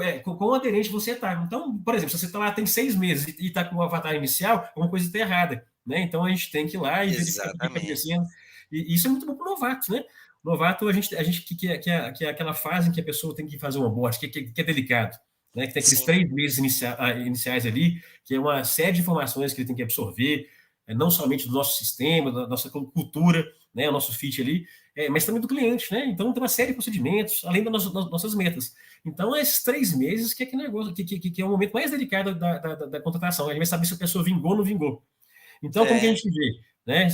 aderente você está. Então, por exemplo, se você está lá tem 6 meses e está com o avatar inicial, alguma coisa está errada, né? Então a gente tem que ir lá e verificar o que está acontecendo. E isso é muito bom para o novato, né? Novato, a gente que é aquela fase em que a pessoa tem que fazer um onboard, que é delicado. Né, que tem aqueles 3 meses iniciais ali, que é uma série de informações que ele tem que absorver, não somente do nosso sistema, da nossa cultura, né, o nosso fit ali, mas também do cliente, né? Então tem uma série de procedimentos, além das nossas metas. Então, esses 3 meses que é que negócio, que é o momento mais delicado da contratação. A gente vai saber se a pessoa vingou ou não vingou. Então, como que a gente vê? Né?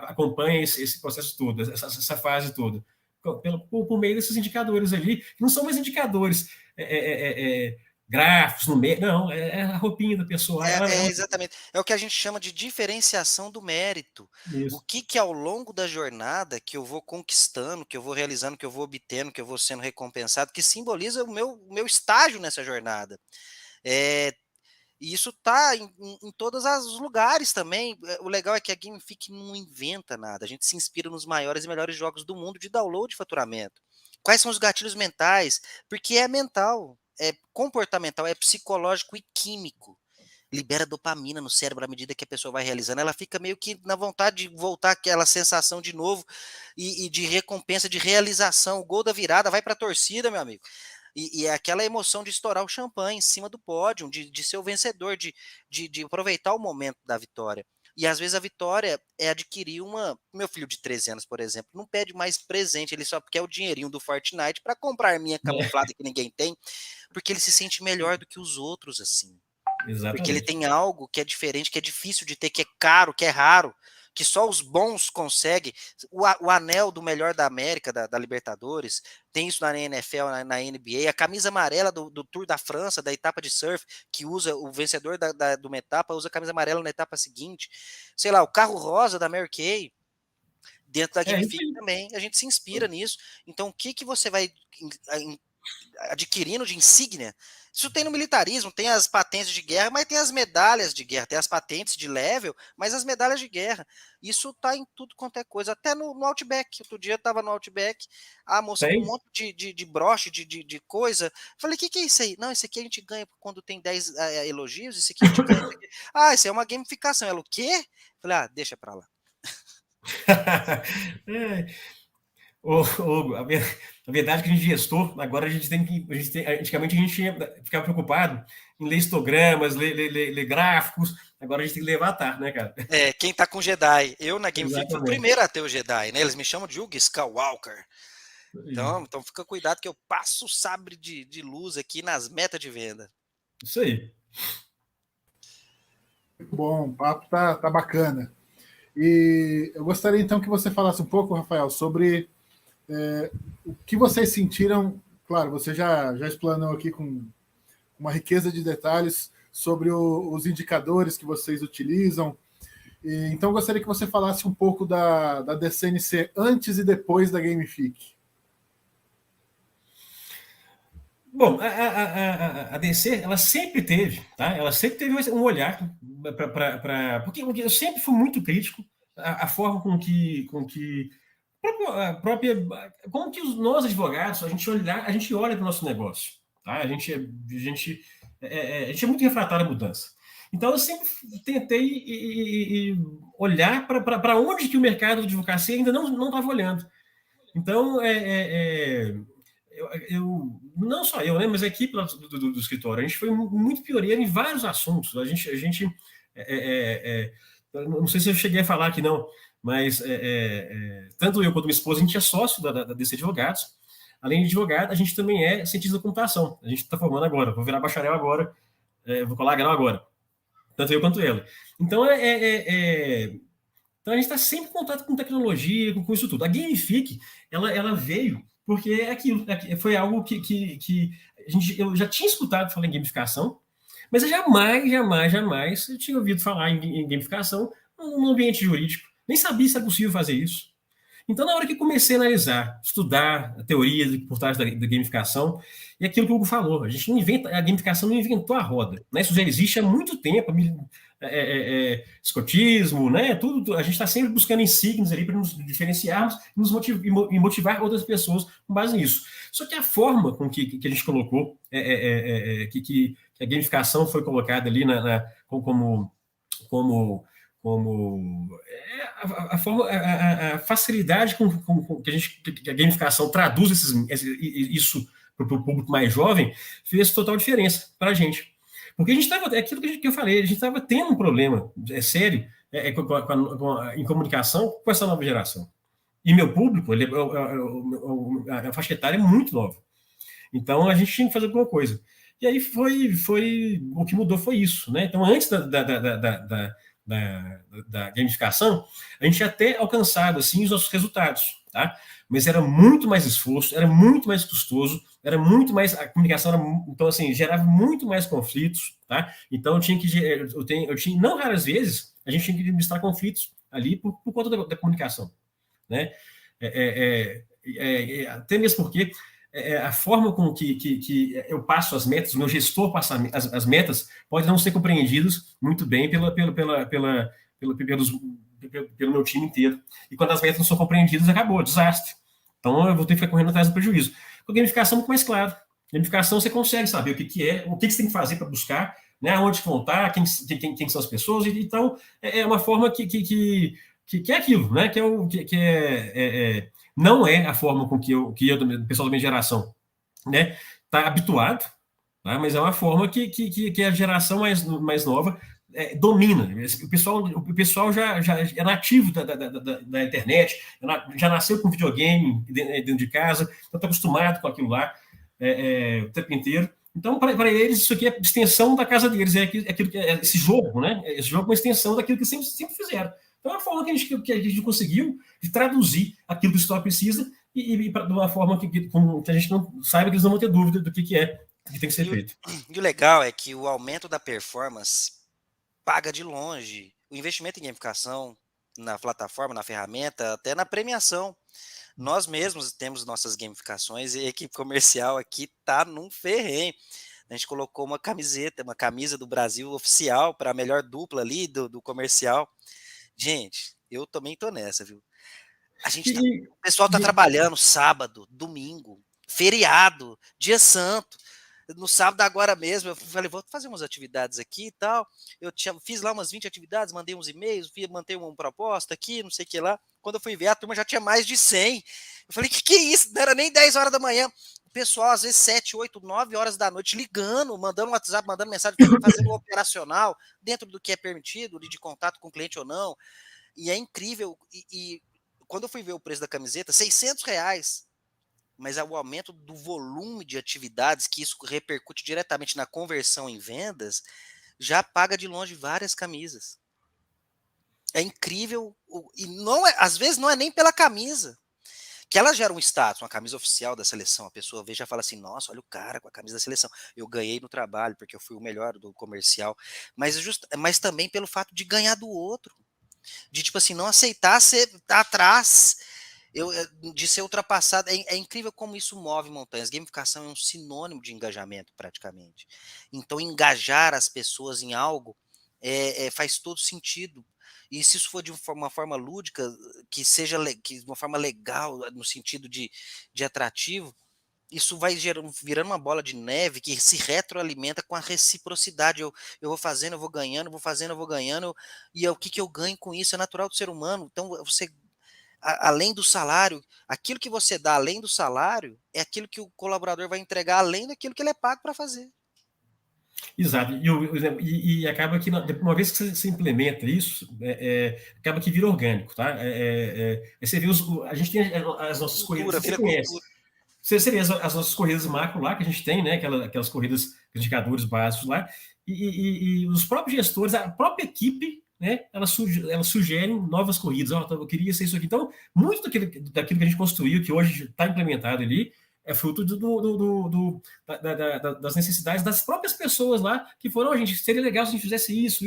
Acompanha esse processo todo, essa fase toda. Por meio desses indicadores ali, que não são mais indicadores gráficos, numéricos, não, é a roupinha da pessoa. Exatamente. É o que a gente chama de diferenciação do mérito. Isso. O que ao longo da jornada que eu vou conquistando, que eu vou realizando, que eu vou obtendo, que eu vou sendo recompensado, que simboliza o meu estágio nessa jornada. E isso está em todos os lugares também. O legal é que a Gamifique não inventa nada. A gente se inspira nos maiores e melhores jogos do mundo de download e faturamento. Quais são os gatilhos mentais? Porque é mental, é comportamental, é psicológico e químico. Libera dopamina no cérebro à medida que a pessoa vai realizando. Ela fica meio que na vontade de voltar aquela sensação de novo e de recompensa, de realização. O gol da virada vai para a torcida, meu amigo. E é aquela emoção de estourar o champanhe em cima do pódio, de ser o vencedor, de aproveitar o momento da vitória. E às vezes a vitória é adquirir uma. Meu filho de 13 anos, por exemplo, não pede mais presente, ele só quer o dinheirinho do Fortnite para comprar minha camuflada que ninguém tem, porque ele se sente melhor do que os outros, assim. Exatamente. Porque ele tem algo que é diferente, que é difícil de ter, que é caro, que é raro, que só os bons conseguem. O anel do melhor da América, da Libertadores, tem isso na NFL, na NBA, a camisa amarela do Tour da França, da etapa de surf, que usa o vencedor de uma etapa, usa a camisa amarela na etapa seguinte. Sei lá, o carro rosa da Mary Kay, dentro da Gamifique também, a gente se inspira nisso. Então, o que você vai adquirindo de insígnia? Isso tem no militarismo, tem as patentes de guerra, mas tem as medalhas de guerra, tem as patentes de level, mas as medalhas de guerra. Isso tá em tudo quanto é coisa, até no Outback. Outro dia eu tava no Outback, a moça com um monte de broche, de coisa. Falei, o que é isso aí? Não, esse aqui a gente ganha quando tem 10 elogios, esse aqui a gente ganha. Isso aí é uma gamificação. Ela, o quê? Falei, deixa pra lá. A verdade é que a gente gestor, agora a gente tem que. Antigamente a gente ficava preocupado em ler histogramas, ler gráficos, agora a gente tem que levar a tarde, né, cara? Quem tá com Jedi. Eu na Gamifique fui o primeiro a ter o Jedi, né? Eles me chamam de Luke Skywalker. Então fica cuidado que eu passo o sabre de luz aqui nas metas de venda. Isso aí. Muito bom, o papo tá bacana. E eu gostaria então que você falasse um pouco, Rafael, sobre o que vocês sentiram. Claro, você já explanou aqui com uma riqueza de detalhes sobre os indicadores que vocês utilizam. Então, eu gostaria que você falasse um pouco da DCNC antes e depois da Gamifique. Bom, a DC, ela sempre teve, tá? Ela sempre teve um olhar para porque eu sempre fui muito crítico à forma com que como que nós advogados a gente olha para o nosso negócio, tá? A gente é muito refratário à mudança. Então eu sempre tentei olhar para onde que o mercado de advocacia ainda não estava olhando. Então não só eu, né, mas a equipe do escritório, a gente foi muito pioneiro em vários assuntos. A gente não sei se eu cheguei a falar aqui, não, mas tanto eu quanto minha esposa, a gente é sócio da DC Advogados. Além de advogado, a gente também é cientista da computação. A gente está formando agora, vou virar bacharel agora, vou colar grau agora. Tanto eu quanto ela. Então, então a gente está sempre em contato com tecnologia, com isso tudo. A Gamifique, ela veio porque aquilo foi algo que eu já tinha escutado falar em gamificação, mas eu jamais eu tinha ouvido falar em gamificação no ambiente jurídico. Nem sabia se era possível fazer isso. Então, na hora que comecei a analisar, estudar a teoria por trás da gamificação, e aquilo que o Hugo falou, a gamificação não inventou a roda. Né? Isso já existe há muito tempo, escotismo, né? Tudo, a gente está sempre buscando insígnias ali para nos diferenciarmos e motivar outras pessoas com base nisso. Só que a forma com que a gente colocou, que a gamificação foi colocada ali como a facilidade com que a gamificação traduz isso para o público mais jovem fez total diferença para a gente. Porque a gente estava, é aquilo que eu falei, a gente estava tendo um problema sério em comunicação com essa nova geração. E meu público, a faixa etária é muito nova. Então a gente tinha que fazer alguma coisa. E aí o que mudou foi isso, né? Então, antes da gamificação, a gente até alcançava assim, os nossos resultados, tá? Mas era muito mais esforço, era muito mais custoso, era muito mais. A comunicação era, então, assim, gerava muito mais conflitos, tá? Então, eu tinha, não raras vezes, a gente tinha que administrar conflitos ali por conta da comunicação, né? Até mesmo porque a forma com que eu passo as metas, o meu gestor passa as metas, pode não ser compreendidas muito bem pelo meu time inteiro. E quando as metas não são compreendidas, acabou, desastre. Então eu vou ter que ficar correndo atrás do prejuízo. Com a gamificação é muito mais claro. Gamificação você consegue saber o que é, o que você tem que fazer para buscar, né, onde vão estar, quem são as pessoas. Então é uma forma que é aquilo, né? Não é a forma com que o pessoal da minha geração, né, está habituado, tá? Mas é uma forma que a geração mais nova domina. O pessoal já é nativo da internet, já nasceu com videogame dentro de casa, então está acostumado com aquilo lá o tempo inteiro. Então, para eles, isso aqui é extensão da casa deles, esse jogo, né? Esse jogo é uma extensão daquilo que sempre fizeram. Então, é uma forma que a gente conseguiu de traduzir aquilo que o estoque precisa e de uma forma que a gente não saiba que eles não vão ter dúvida do que tem que ser feito. E o legal é que o aumento da performance paga de longe o investimento em gamificação na plataforma, na ferramenta, até na premiação. Nós mesmos temos nossas gamificações e a equipe comercial aqui tá num ferrenho. A gente colocou uma camisa do Brasil oficial para a melhor dupla ali do comercial. Gente, eu também tô nessa, viu? O pessoal tá trabalhando sábado, domingo, feriado, dia santo. No sábado agora mesmo, eu falei, vou fazer umas atividades aqui e tal. Fiz lá umas 20 atividades, mandei uns e-mails, mandei uma proposta aqui, não sei o que lá. Quando eu fui ver, a turma já tinha mais de 100. Eu falei, que é isso? Não era nem 10 horas da manhã. O pessoal, às vezes, 7, 8, 9 horas da noite, ligando, mandando WhatsApp, mandando mensagem, fazendo o operacional, dentro do que é permitido, de contato com o cliente ou não. E é incrível. E quando eu fui ver o preço da camiseta, R$600. Mas o aumento do volume de atividades, que isso repercute diretamente na conversão em vendas, já paga de longe várias camisas. É incrível, e às vezes não é nem pela camisa, que ela gera um status, uma camisa oficial da seleção, a pessoa vê e já fala assim, nossa, olha o cara com a camisa da seleção, eu ganhei no trabalho porque eu fui o melhor do comercial, mas também pelo fato de ganhar do outro, de tipo assim, não aceitar ser atrás, de ser ultrapassado. É incrível como isso move montanhas. Gamificação é um sinônimo de engajamento, praticamente. Então, engajar as pessoas em algo faz todo sentido. E se isso for de uma forma lúdica, que seja de uma forma legal, no sentido de atrativo, isso vai virando uma bola de neve que se retroalimenta com a reciprocidade. Eu vou fazendo, eu vou ganhando, vou fazendo, eu vou ganhando. E o que eu ganho com isso é natural do ser humano. Então, você além do salário, aquilo que você dá além do salário é aquilo que o colaborador vai entregar além daquilo que ele é pago para fazer. Exato. E acaba que, uma vez que você implementa isso, acaba que vira orgânico, tá? Você vê a gente tem as nossas corridas, você conhece. Você vê as nossas corridas macro lá, que a gente tem, né? Aquelas corridas, indicadores básicos lá, e os próprios gestores, a própria equipe, né, elas sugerem novas corridas. Eu queria ser isso aqui. Então, muito daquilo que a gente construiu, que hoje está implementado ali, é fruto das necessidades das próprias pessoas lá, que foram, gente, seria legal se a gente fizesse isso.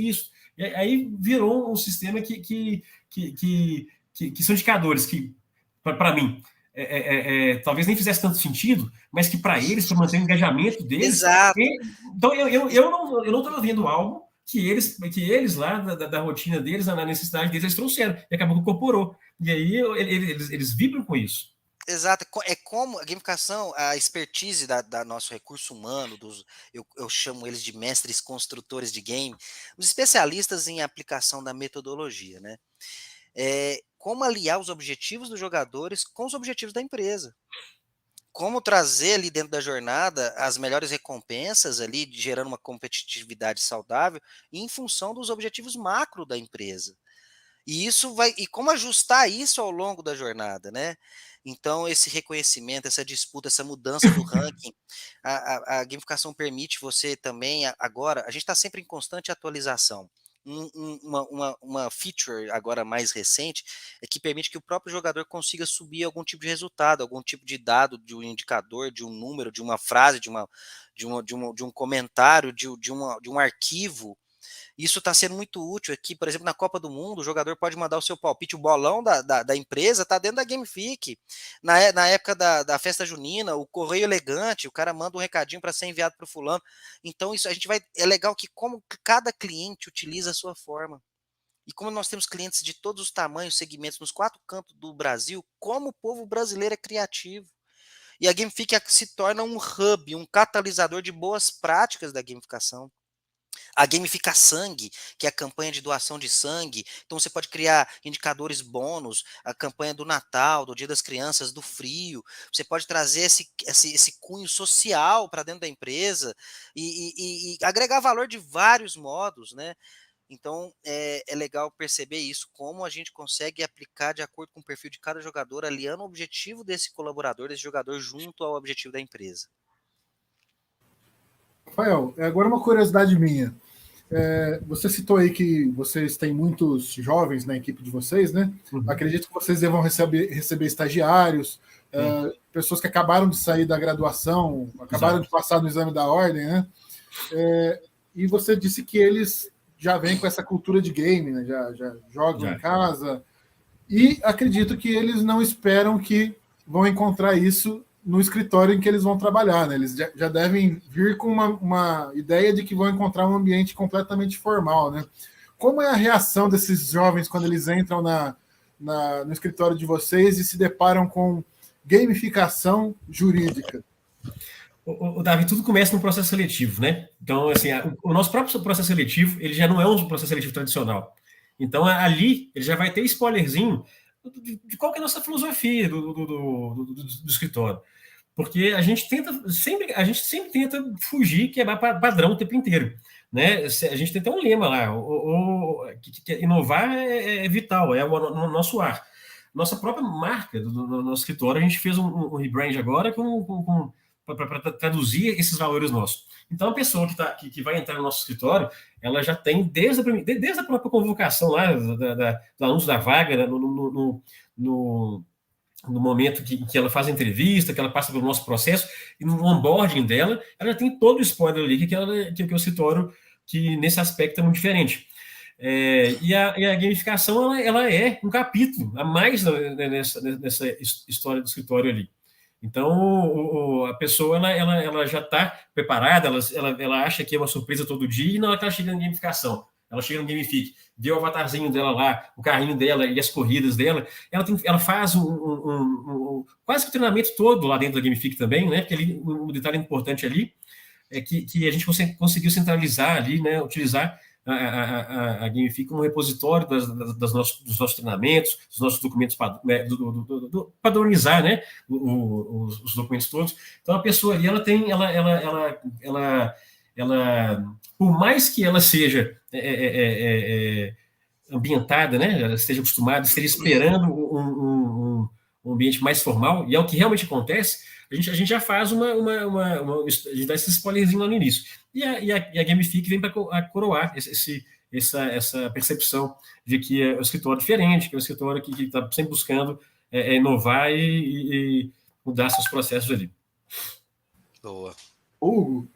E aí virou um sistema que são indicadores que, para mim, talvez nem fizesse tanto sentido, mas que para eles, para manter o engajamento deles. Exato. Então, eu não estou vendo algo que eles lá, da rotina deles, na necessidade deles, eles trouxeram, e acabou que incorporou. E aí eles vibram com isso. Exato, é como a gamificação, a expertise da nosso recurso humano, eu chamo eles de mestres construtores de game, os especialistas em aplicação da metodologia, né? Como aliar os objetivos dos jogadores com os objetivos da empresa. como trazer ali dentro da jornada as melhores recompensas ali, gerando uma competitividade saudável em função dos objetivos macro da empresa. E como ajustar isso ao longo da jornada, né? Então, esse reconhecimento, essa disputa, essa mudança do ranking, a gamificação permite você também, agora, a gente está sempre em constante atualização. Uma feature agora mais recente é que permite que o próprio jogador consiga subir algum tipo de resultado, algum tipo de dado, de um indicador, de um número, de uma frase, de um comentário, de um arquivo. Isso está sendo muito útil aqui, por exemplo, na Copa do Mundo, o jogador pode mandar o seu palpite, o bolão da empresa está dentro da Gamifique. Na época da festa junina, o correio elegante, o cara manda um recadinho para ser enviado para o fulano. Então, isso é legal que como cada cliente utiliza a sua forma. E como nós temos clientes de todos os tamanhos, segmentos, nos 4 cantos do Brasil, como o povo brasileiro é criativo. E a Gamifique se torna um hub, um catalisador de boas práticas da gamificação. A Gamifica Sangue, que é a campanha de doação de sangue. Então você pode criar indicadores bônus, a campanha do Natal, do Dia das Crianças, do frio. Você pode trazer esse cunho social para dentro da empresa e agregar valor de vários modos, né? Então é legal perceber isso, como a gente consegue aplicar de acordo com o perfil de cada jogador, aliando o objetivo desse colaborador, desse jogador, junto ao objetivo da empresa. Rafael, agora uma curiosidade minha. Você citou aí que vocês têm muitos jovens na equipe de vocês, né? Acredito que vocês devam receber estagiários, pessoas que acabaram de sair da graduação, acabaram de passar no exame da ordem, né? E você disse que eles já vêm com essa cultura de game, né? Já jogam em casa. E acredito que eles não esperam que vão encontrar isso no escritório em que eles vão trabalhar, né? Eles já devem vir com uma ideia de que vão encontrar um ambiente completamente formal, né? Como é a reação desses jovens quando eles entram no escritório de vocês e se deparam com gamificação jurídica? O Davi, tudo começa no processo seletivo, né? Então, assim, o nosso próprio processo seletivo, ele já não é um processo seletivo tradicional. Então, ali, ele já vai ter spoilerzinho de qual que é a nossa filosofia do escritório. Porque a gente sempre tenta fugir, quebrar padrão o tempo inteiro, né? A gente tem até um lema lá, que inovar é vital, é o nosso ar. Nossa própria marca do nosso escritório, a gente fez um rebrand agora para traduzir esses valores nossos. Então, a pessoa que vai entrar no nosso escritório, ela já tem, desde a própria convocação lá, do anúncio da vaga, né, no momento que ela faz a entrevista, que ela passa pelo nosso processo, e no onboarding dela, ela já tem todo o spoiler ali, que é o escritório que, nesse aspecto, é muito diferente. E a gamificação, ela é um capítulo a mais nessa história do escritório ali. Então, a pessoa ela já está preparada, ela acha que é uma surpresa todo dia, e na hora que ela chega na gamificação, ela chega no Gamifique, vê o avatarzinho dela lá, o carrinho dela e as corridas dela, ela faz quase que o treinamento todo lá dentro da Gamifique também, né? Porque ali, um detalhe importante ali é que a gente conseguiu centralizar ali, né? Utilizar a Gamifique como repositório dos nossos treinamentos, dos nossos documentos, né, padronizar, né, os documentos todos. Então, a pessoa ali, ela por mais que ela seja ambientada, né, ela esteja acostumada, esteja esperando um ambiente mais formal, e é o que realmente acontece, a gente já faz a gente dá esse spoilerzinho lá no início. E a Gamifique vem para coroar essa percepção de que é um escritório diferente, que é um escritório que está sempre buscando inovar e mudar seus processos ali. Boa. Hugo,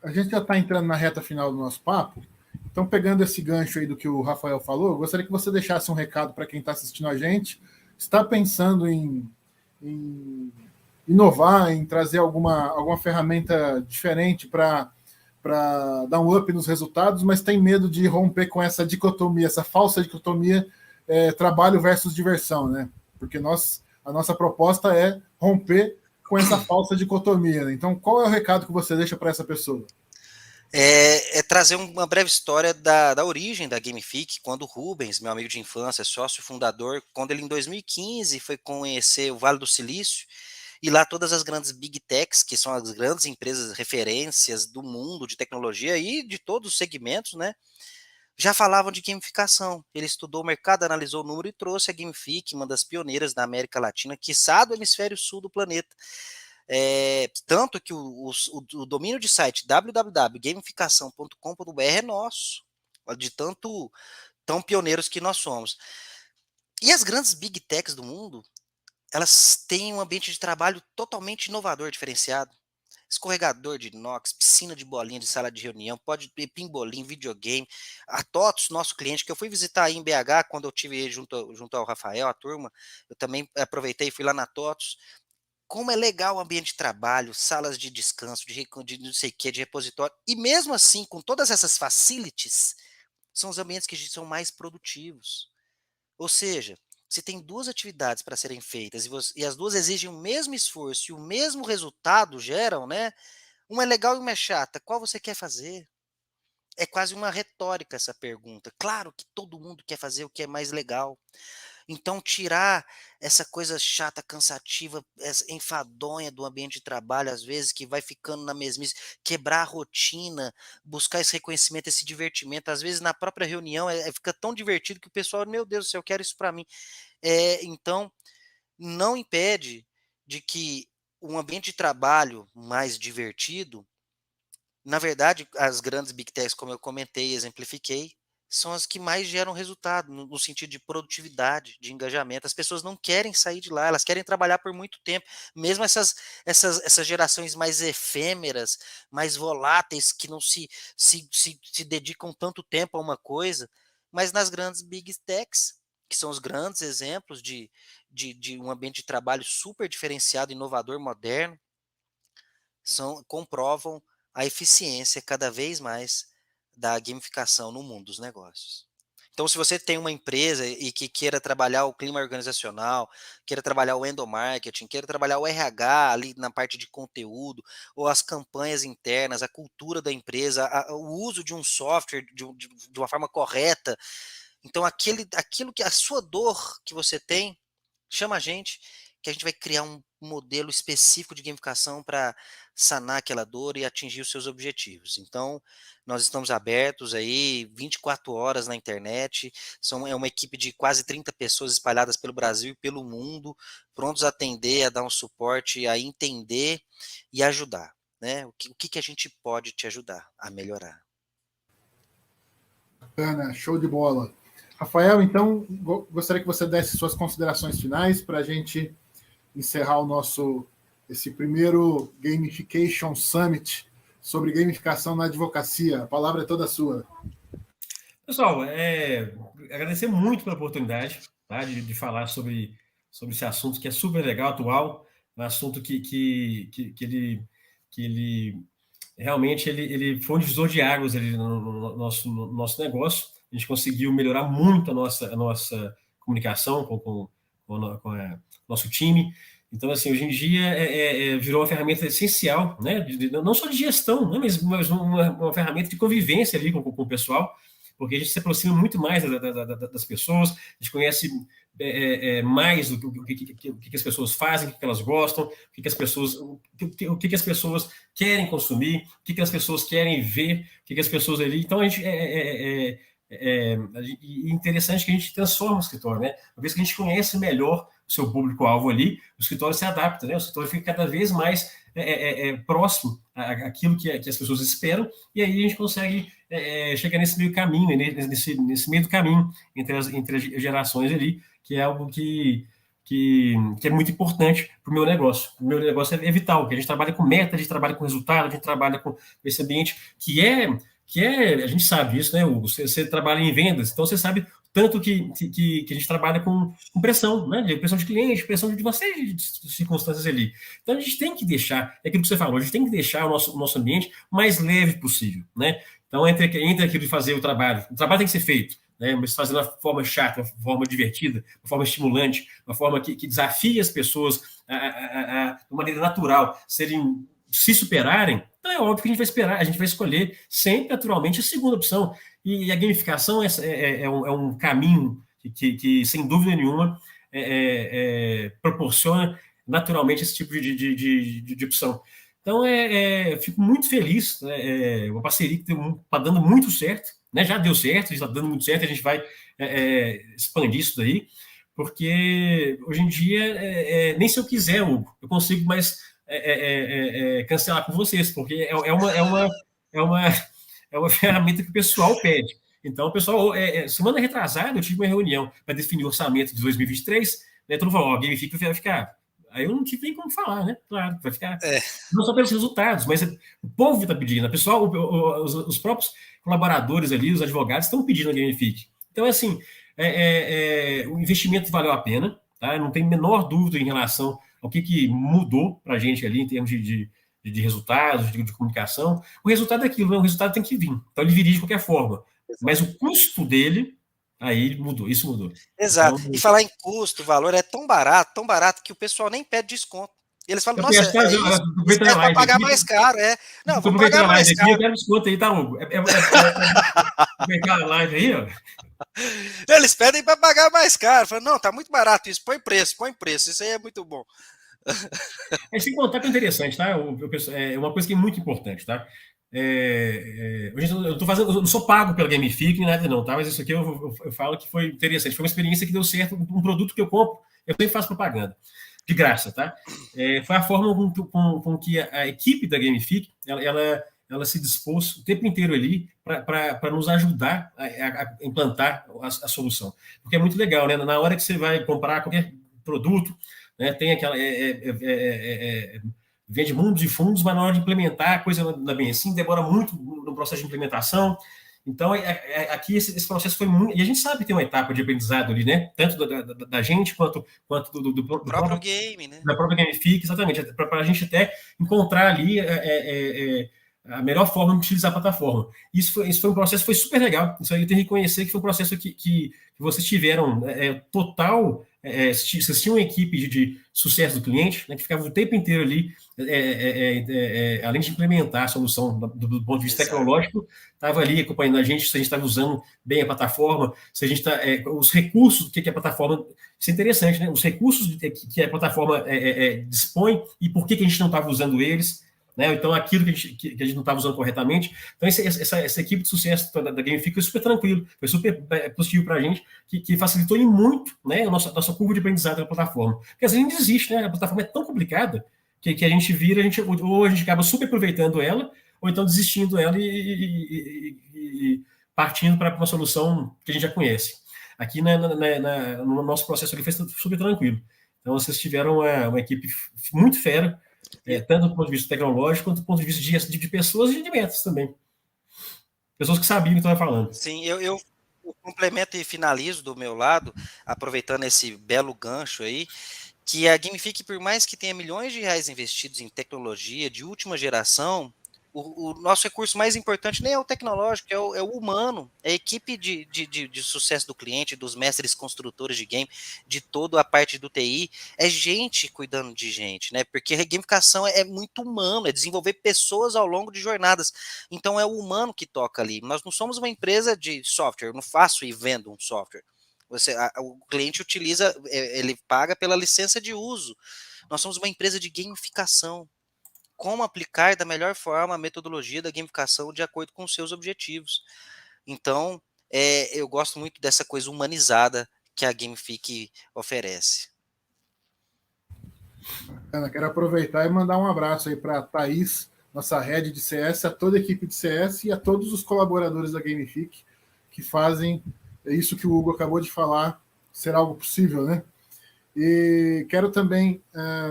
a gente já está entrando na reta final do nosso papo, então pegando esse gancho aí do que o Rafael falou, eu gostaria que você deixasse um recado para quem está assistindo a gente, está pensando em inovar, em trazer alguma ferramenta diferente para dar um up nos resultados, mas tem medo de romper com essa dicotomia, essa falsa dicotomia trabalho versus diversão, né? Porque a nossa proposta é romper com essa falsa dicotomia, né? Então, qual é o recado que você deixa para essa pessoa? Trazer uma breve história da origem da Gamifique, quando o Rubens, meu amigo de infância, sócio fundador, quando ele em 2015 foi conhecer o Vale do Silício, e lá todas as grandes big techs, que são as grandes empresas referências do mundo de tecnologia e de todos os segmentos, né, já falavam de gamificação. Ele estudou o mercado, analisou o número e trouxe a Gamifique, uma das pioneiras da América Latina, quiçá do hemisfério sul do planeta. Tanto que o domínio de site www.gamificação.com.br é nosso, de tão pioneiros que nós somos. E as grandes big techs do mundo, elas têm um ambiente de trabalho totalmente inovador, diferenciado. Escorregador de inox, piscina de bolinha de sala de reunião, pode ter pimbolim, videogame. A TOTOS, nosso cliente, que eu fui visitar aí em BH, quando eu tive junto ao Rafael, a turma, eu também aproveitei e fui lá na TOTOS. Como é legal o ambiente de trabalho, salas de descanso, de não sei o que, de repositório. E mesmo assim, com todas essas facilities, são os ambientes que são mais produtivos. Ou seja, se tem duas atividades para serem feitas e as duas exigem o mesmo esforço e o mesmo resultado geram, né? Uma é legal e uma é chata. Qual você quer fazer? É quase uma retórica essa pergunta. Claro que todo mundo quer fazer o que é mais legal. Então, tirar essa coisa chata, cansativa, enfadonha do ambiente de trabalho, às vezes, que vai ficando na mesmice, quebrar a rotina, buscar esse reconhecimento, esse divertimento. Às vezes, na própria reunião, fica tão divertido que o pessoal, meu Deus do céu, eu quero isso para mim. Então, não impede de que um ambiente de trabalho mais divertido, na verdade, as grandes big techs, como eu comentei e exemplifiquei, são as que mais geram resultado, no sentido de produtividade, de engajamento. As pessoas não querem sair de lá, elas querem trabalhar por muito tempo. Mesmo essas gerações mais efêmeras, mais voláteis, que não se dedicam tanto tempo a uma coisa, mas nas grandes big techs, que são os grandes exemplos de um ambiente de trabalho super diferenciado, inovador, moderno, comprovam a eficiência cada vez mais da gamificação no mundo dos negócios. Então, se você tem uma empresa e que queira trabalhar o clima organizacional, queira trabalhar o endomarketing, queira trabalhar o RH ali na parte de conteúdo, ou as campanhas internas, a cultura da empresa, o uso de um software de uma forma correta, então aquilo que a sua dor que você tem, chama a gente, que a gente vai criar um modelo específico de gamificação para sanar aquela dor e atingir os seus objetivos. Então, nós estamos abertos aí 24 horas na internet, é uma equipe de quase 30 pessoas espalhadas pelo Brasil e pelo mundo, prontos a atender, a dar um suporte, a entender e ajudar. Né? O que a gente pode te ajudar a melhorar? Bacana, show de bola. Rafael, então, gostaria que você desse suas considerações finais para a gente encerrar esse primeiro Gamification Summit sobre gamificação na advocacia. A palavra é toda sua. Pessoal, agradecer muito pela oportunidade, tá, de falar sobre esse assunto que é super legal, atual, um assunto que ele realmente ele foi um divisor de águas ali no nosso negócio. A gente conseguiu melhorar muito a nossa comunicação com o nosso time. Então, assim, hoje em dia virou uma ferramenta essencial, né? Não só de gestão, né? Mas uma ferramenta de convivência ali com o pessoal, porque a gente se aproxima muito mais das pessoas, a gente conhece mais o que as pessoas fazem, o que elas gostam, o que as pessoas querem consumir, o que as pessoas querem ver, o que as pessoas ali. Então, a gente interessante que a gente transforma o escritório, né? Uma vez que a gente conhece melhor o seu público-alvo ali, o escritório se adapta, né? O escritório fica cada vez mais próximo àquilo que as pessoas esperam, e aí a gente consegue chegar nesse meio caminho, nesse meio do caminho entre as gerações ali, que é algo que é muito importante para o meu negócio. O meu negócio é vital, porque a gente trabalha com meta, a gente trabalha com resultado, a gente trabalha com esse ambiente que a gente sabe isso, né, Hugo? Você trabalha em vendas, então você sabe tanto que a gente trabalha com pressão, né? Pressão de cliente, pressão de uma série de circunstâncias ali. Então a gente tem que deixar, é aquilo que você falou, a gente tem que deixar o nosso ambiente mais leve possível, né? Então, entre aquilo de fazer o trabalho tem que ser feito, né? Mas fazer de uma forma chata, uma forma divertida, uma forma estimulante, uma forma que desafie as pessoas de maneira natural, se superarem. Então é óbvio que a gente vai escolher sempre naturalmente a segunda opção. E a gamificação é um caminho que sem dúvida nenhuma, proporciona naturalmente esse tipo de opção. Então, fico muito feliz, né, uma parceria que está dando muito certo, né, já deu certo, está dando muito certo, a gente vai expandir isso daí, porque hoje em dia, nem se eu quiser, Hugo, eu consigo mais cancelar com vocês, porque é uma ferramenta que o pessoal pede. Então, o pessoal, semana retrasada, eu tive uma reunião para definir o orçamento de 2023, né, todo mundo falou, a Gamifica vai ficar. Aí eu não tive nem como falar, né? Claro, vai ficar. Não só pelos resultados, mas o povo está pedindo, o pessoal, os próprios colaboradores ali, os advogados, estão pedindo a Gamifica. Então, assim, o investimento valeu a pena, tá? Não tem a menor dúvida em relação ao que mudou para a gente ali em termos de resultados, de comunicação. O resultado é aquilo, né? O resultado tem que vir. Então, ele viria de qualquer forma. Mas o custo dele, aí mudou, isso mudou. Exato. Então, e falar em custo, valor, é tão barato que o pessoal nem pede desconto. E eles falam, nossa, isso é para pagar mais caro, Não, vou pagar mais caro. Eu quero desconto aí, tá, Hugo? Aproveitar a live aí, ó. Eles pedem para pagar mais caro. Falam, não, tá muito barato isso, põe preço, isso aí é muito bom. Sem contar que é interessante, tá? É uma coisa que é muito importante, tá? Hoje eu não sou pago pela Gamifica nem nada, não, tá? Mas isso aqui eu falo que foi interessante. Foi uma experiência que deu certo. Um produto que eu compro, eu sempre faço propaganda. De graça, tá? Foi a forma com que a equipe da Gamifica, ela se dispôs o tempo inteiro ali para nos ajudar a implantar a solução. Porque é muito legal, né? Na hora que você vai comprar qualquer produto, né, tem aquela... vende mundos e fundos, mas na hora de implementar a coisa não é bem assim, demora muito no processo de implementação. Então, aqui esse processo foi muito... E a gente sabe que tem uma etapa de aprendizado ali, né? Tanto da gente quanto do próprio game, né? Da própria Gamifica, exatamente. Para a gente até encontrar ali a melhor forma de utilizar a plataforma. Isso foi um processo que foi super legal. Isso aí eu tenho que reconhecer que foi um processo que vocês tiveram total... vocês tinham uma equipe de sucesso do cliente, né, que ficava o tempo inteiro ali, além de implementar a solução do ponto de vista tecnológico, estava ali acompanhando a gente, se a gente estava usando bem a plataforma, se a gente está... os recursos que a plataforma... Isso é interessante, né? Os recursos que a plataforma dispõe e por que a gente não estava usando eles, né? Então, aquilo que a gente não estava usando corretamente. Então, essa equipe de sucesso da Gamifica foi super tranquilo, foi super positivo para a gente, que facilitou em muito, né, a nossa curva de aprendizado da plataforma. Porque às vezes a gente desiste, né? A plataforma é tão complicada que a gente vira, ou a gente acaba super aproveitando ela, ou então desistindo dela e partindo para uma solução que a gente já conhece. Aqui no nosso processo ali foi super tranquilo. Então, vocês tiveram uma equipe muito fera, tanto do ponto de vista tecnológico, quanto do ponto de vista de pessoas e de metas também. Pessoas que sabiam o que estavam falando. Sim, eu complemento e finalizo do meu lado, aproveitando esse belo gancho aí, que a Gamifica, por mais que tenha milhões de reais investidos em tecnologia de última geração, o nosso recurso mais importante nem é o tecnológico, é o humano, é a equipe de sucesso do cliente, dos mestres construtores de game, de toda a parte do TI, é gente cuidando de gente, né? Porque a gamificação é muito humano, é desenvolver pessoas ao longo de jornadas. Então é o humano que toca ali. Nós não somos uma empresa de software, eu não faço e vendo um software. O cliente utiliza, ele paga pela licença de uso. Nós somos uma empresa de gamificação. Como aplicar da melhor forma a metodologia da gamificação de acordo com os seus objetivos. Então, eu gosto muito dessa coisa humanizada que a Gamifica oferece. Ana, quero aproveitar e mandar um abraço aí para a Thaís, nossa head de CS, a toda a equipe de CS e a todos os colaboradores da Gamifica que fazem isso que o Hugo acabou de falar ser algo possível, né? E quero também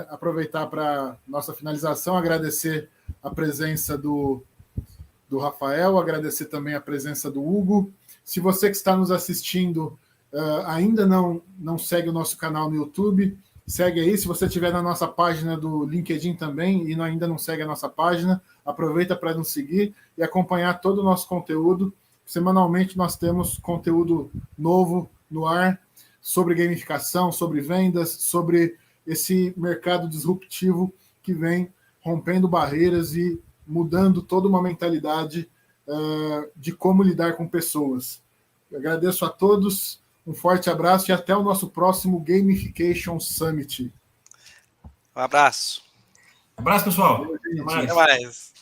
aproveitar para nossa finalização, agradecer a presença do Rafael, agradecer também a presença do Hugo. Se você que está nos assistindo ainda não segue o nosso canal no YouTube, segue aí. Se você estiver na nossa página do LinkedIn também e ainda não segue a nossa página, aproveita para nos seguir e acompanhar todo o nosso conteúdo. Semanalmente nós temos conteúdo novo no ar, sobre gamificação, sobre vendas, sobre esse mercado disruptivo que vem rompendo barreiras e mudando toda uma mentalidade de como lidar com pessoas. Eu agradeço a todos, um forte abraço e até o nosso próximo Gamification Summit. Um abraço. Abraço, pessoal. Até Até mais.